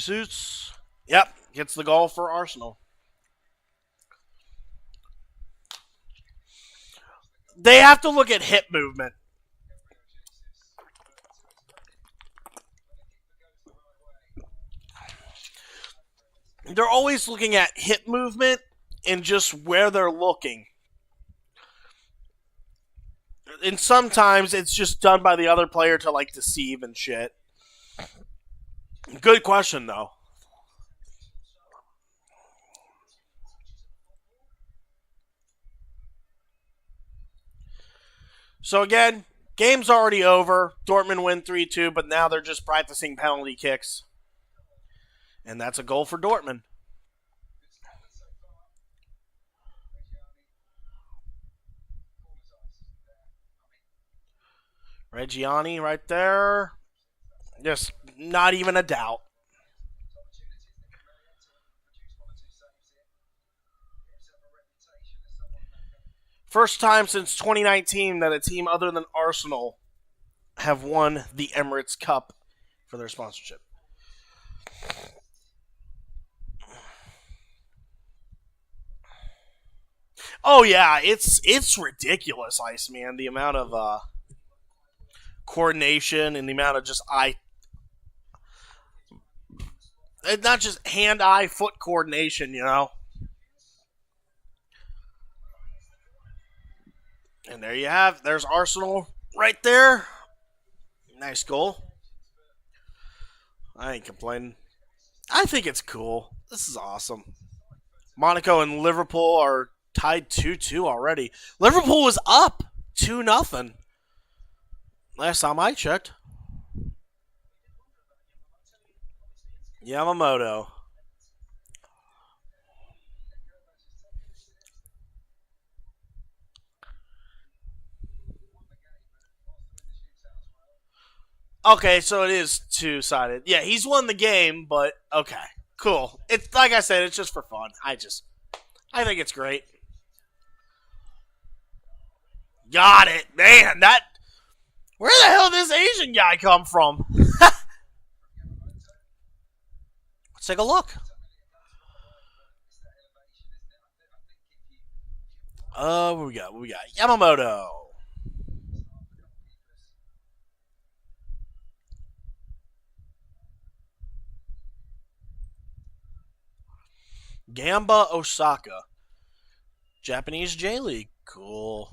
Jesus. Yep, gets the goal for Arsenal. They have to look at hip movement. They're always looking at hip movement and just where they're looking. And sometimes it's just done by the other player to deceive and shit. Good question though. So again, game's already over. Dortmund win 3-2, but now they're just practicing penalty kicks. And that's a goal for Dortmund. Reggiani right there. Just not even a doubt. First time since 2019 that a team other than Arsenal have won the Emirates Cup for their sponsorship. Oh yeah, it's ridiculous, Iceman. The amount of coordination and the amount of just not just hand-eye foot coordination. And there you have. There's Arsenal right there. Nice goal. I ain't complaining. I think it's cool. This is awesome. Monaco and Liverpool are tied 2-2 already. Liverpool was up 2-0 last time I checked. Yamamoto. Okay, so it is two-sided. Yeah, he's won the game, but okay, cool. It's like I said, it's just for fun. I think it's great. Got it, man. Where the hell did this Asian guy come from? Let's take a look. What we got? What we got? Yamamoto. Gamba Osaka. Japanese J League. Cool.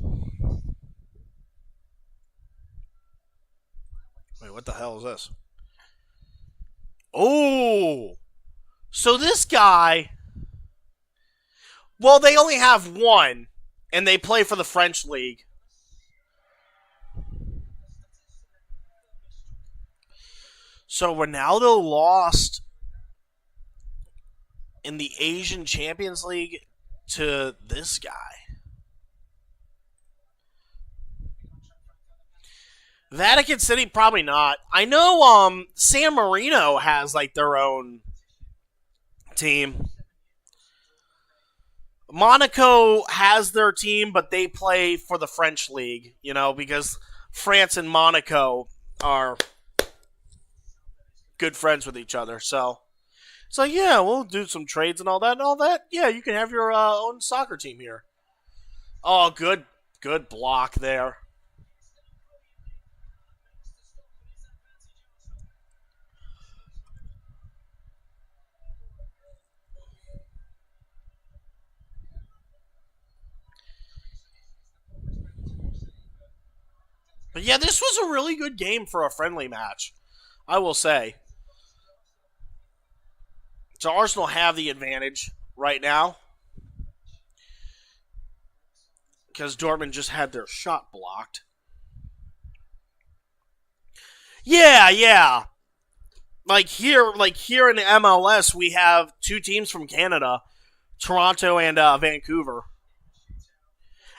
Wait, what the hell is this? Oh! So this guy, well, they only have one, and they play for the French league. So Ronaldo lost in the Asian Champions League to this guy. Vatican City, probably not. I know San Marino has like their own team. Monaco has their team, but they play for the French league, because France and Monaco are good friends with each other. So yeah, we'll do some trades and all that. Yeah, you can have your own soccer team here. Oh, good block there. But yeah, this was a really good game for a friendly match, I will say. So Arsenal have the advantage right now because Dortmund just had their shot blocked. Yeah. Like here in the MLS, we have two teams from Canada, Toronto and Vancouver.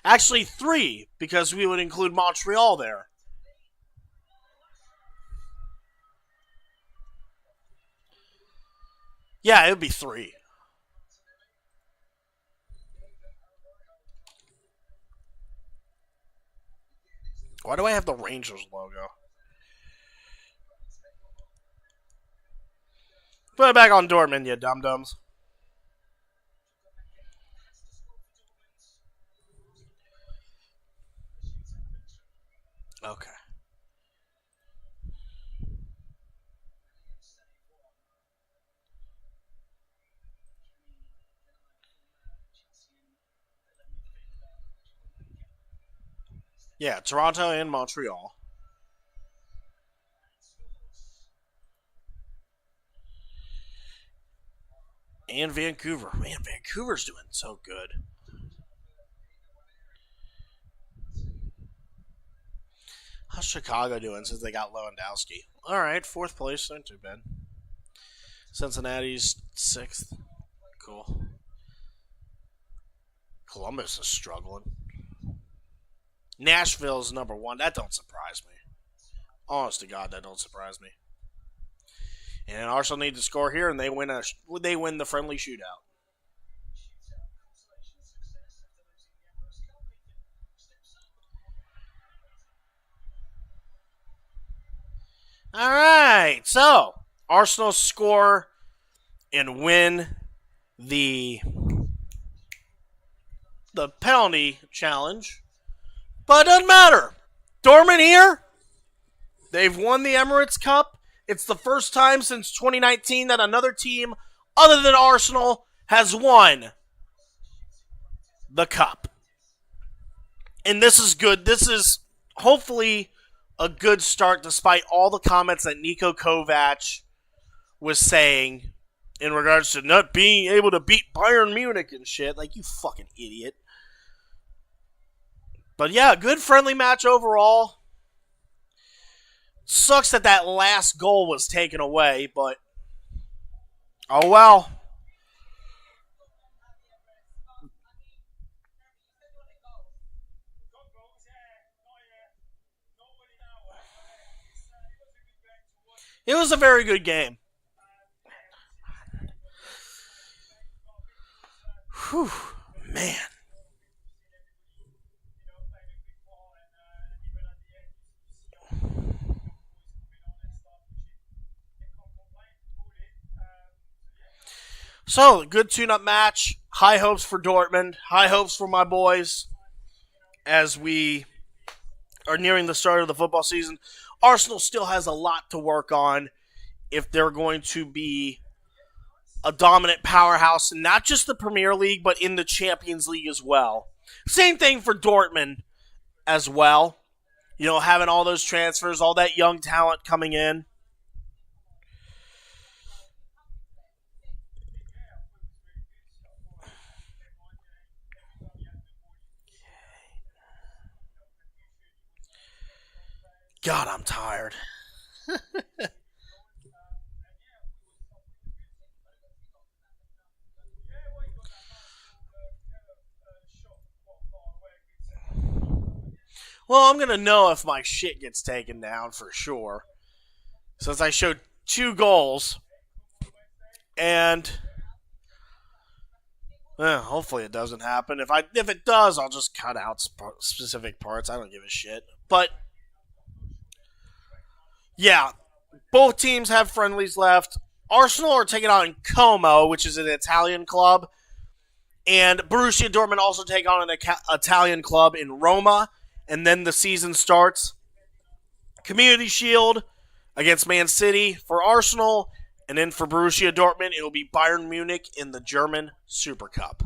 Actually, three, because we would include Montreal there. Yeah, it would be three. Why do I have the Rangers logo? Put it back on Dortmund, you dum-dums. Okay. Yeah, Toronto and Montreal. And Vancouver. Man, Vancouver's doing so good. How's Chicago doing since they got Lewandowski? All right, fourth place, not too bad. Cincinnati's sixth. Cool. Columbus is struggling. Nashville's number one. That don't surprise me. Honest to God, that don't surprise me. And Arsenal need to score here, and they win the friendly shootout. All right, so Arsenal score and win the penalty challenge, but it doesn't matter. Dortmund here, they've won the Emirates Cup. It's the first time since 2019 that another team other than Arsenal has won the cup. And this is good. This is hopefully a good start despite all the comments that Niko Kovac was saying in regards to not being able to beat Bayern Munich and shit. Like, you fucking idiot. But yeah, good friendly match overall. Sucks that last goal was taken away, but oh well. It was a very good game. Whew, man. So, good tune-up match. High hopes for Dortmund. High hopes for my boys as we are nearing the start of the football season. Arsenal still has a lot to work on if they're going to be a dominant powerhouse in not just the Premier League, but in the Champions League as well. Same thing for Dortmund as well. Having all those transfers, all that young talent coming in. God, I'm tired. Well, I'm going to know if my shit gets taken down for sure. Since I showed 2 goals. And hopefully it doesn't happen. If it does, I'll just cut out specific parts. I don't give a shit. But yeah, both teams have friendlies left. Arsenal are taking on Como, which is an Italian club. And Borussia Dortmund also take on an Italian club in Roma. And then the season starts. Community Shield against Man City for Arsenal. And then for Borussia Dortmund, it will be Bayern Munich in the German Super Cup.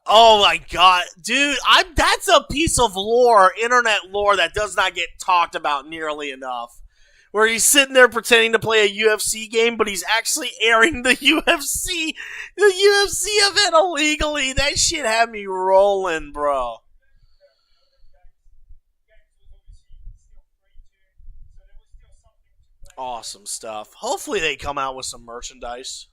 Oh my god, dude! That's a piece of lore, internet lore, that does not get talked about nearly enough. Where he's sitting there pretending to play a UFC game, but he's actually airing the UFC event illegally. That shit had me rolling, bro. Awesome stuff. Hopefully they come out with some merchandise.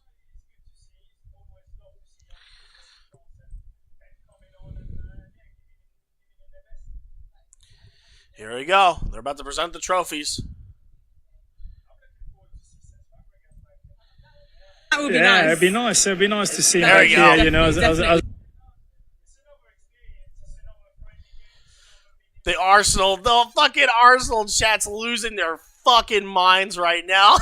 Here we go. They're about to present the trophies. That would be nice. It'd be nice. It'd be nice to see him There back you go. here. You know, The fucking Arsenal chat's losing their fucking minds right now.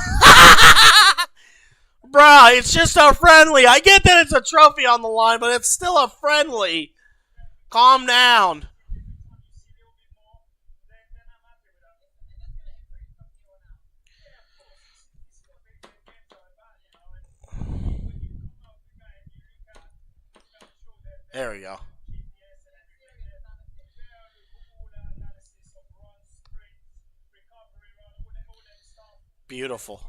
Bruh, it's just a friendly. I get that it's a trophy on the line, but it's still a friendly. Calm down. There we go. Beautiful.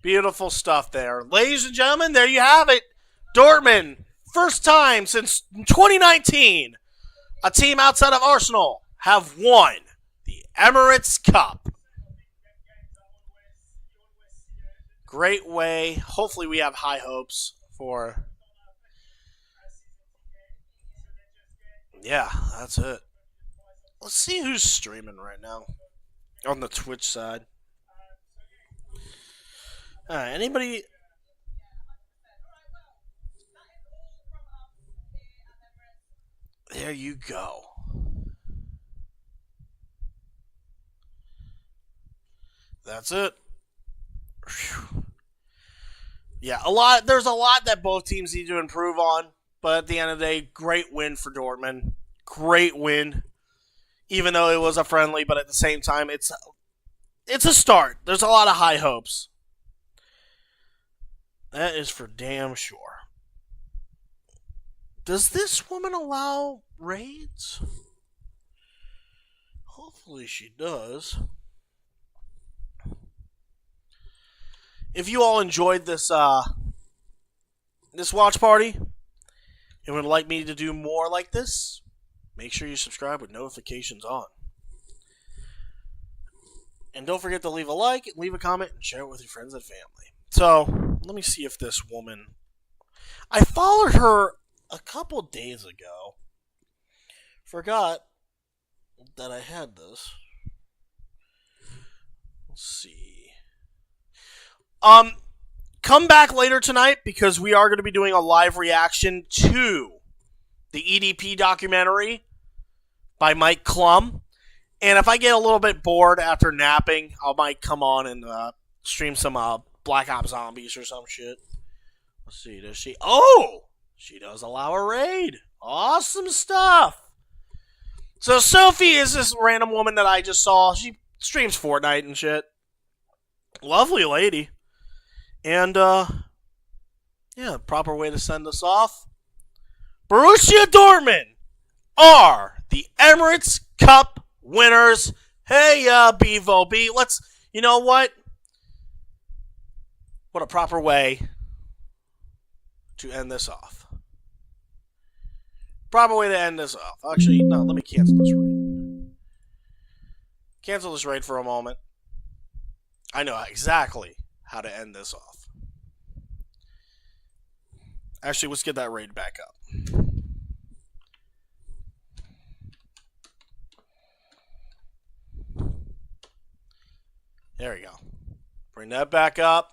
Beautiful stuff there. Ladies and gentlemen, there you have it. Dortmund, first time since 2019, a team outside of Arsenal have won the Emirates Cup. Great way. Hopefully we have high hopes for... Yeah, that's it. Let's see who's streaming right now on the Twitch side. Alright, anybody... There you go. That's it. Whew. Yeah, there's a lot that both teams need to improve on, but at the end of the day, great win for Dortmund. Great win. Even though it was a friendly, but at the same time, it's a start. There's a lot of high hopes. That is for damn sure. Does this woman allow raids? Hopefully she does. If you all enjoyed this this watch party and would like me to do more like this, make sure you subscribe with notifications on. And don't forget to leave a like, leave a comment, and share it with your friends and family. So, let me see if this woman... I followed her a couple days ago. Forgot that I had this. Let's see. Come back later tonight because we are going to be doing a live reaction to the EDP documentary by Mike Klum. And if I get a little bit bored after napping, I might come on and stream some Black Ops Zombies or some shit. Let's see, does she... Oh! She does allow a raid. Awesome stuff. So Sophie is this random woman that I just saw. She streams Fortnite and shit. Lovely lady. And, yeah, proper way to send us off. Borussia Dortmund are the Emirates Cup winners. Hey, BVB. Let's, you know what? What a proper way to end this off. Proper way to end this off. Actually, no, let me cancel this raid. Cancel this raid for a moment. I know exactly how to end this off. Actually, let's get that raid back up. There we go. Bring that back up.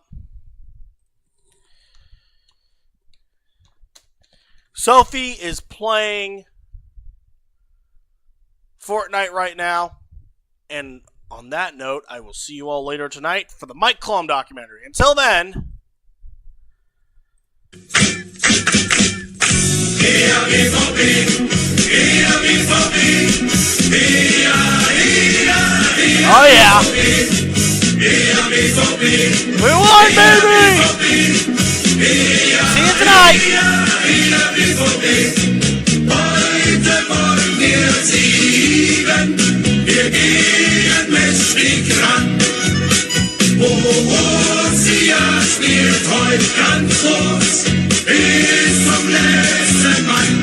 Sophie is playing Fortnite right now. And on that note, I will see you all later tonight for the Mike Klum documentary. Until then. Oh yeah. We won, baby! See you tonight! Heute wollen wir siegen, wir gehen mächtig ran. Borussia spielt heute ganz groß, bis zum letzten Mann.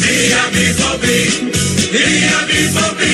Der BVB, der BVB.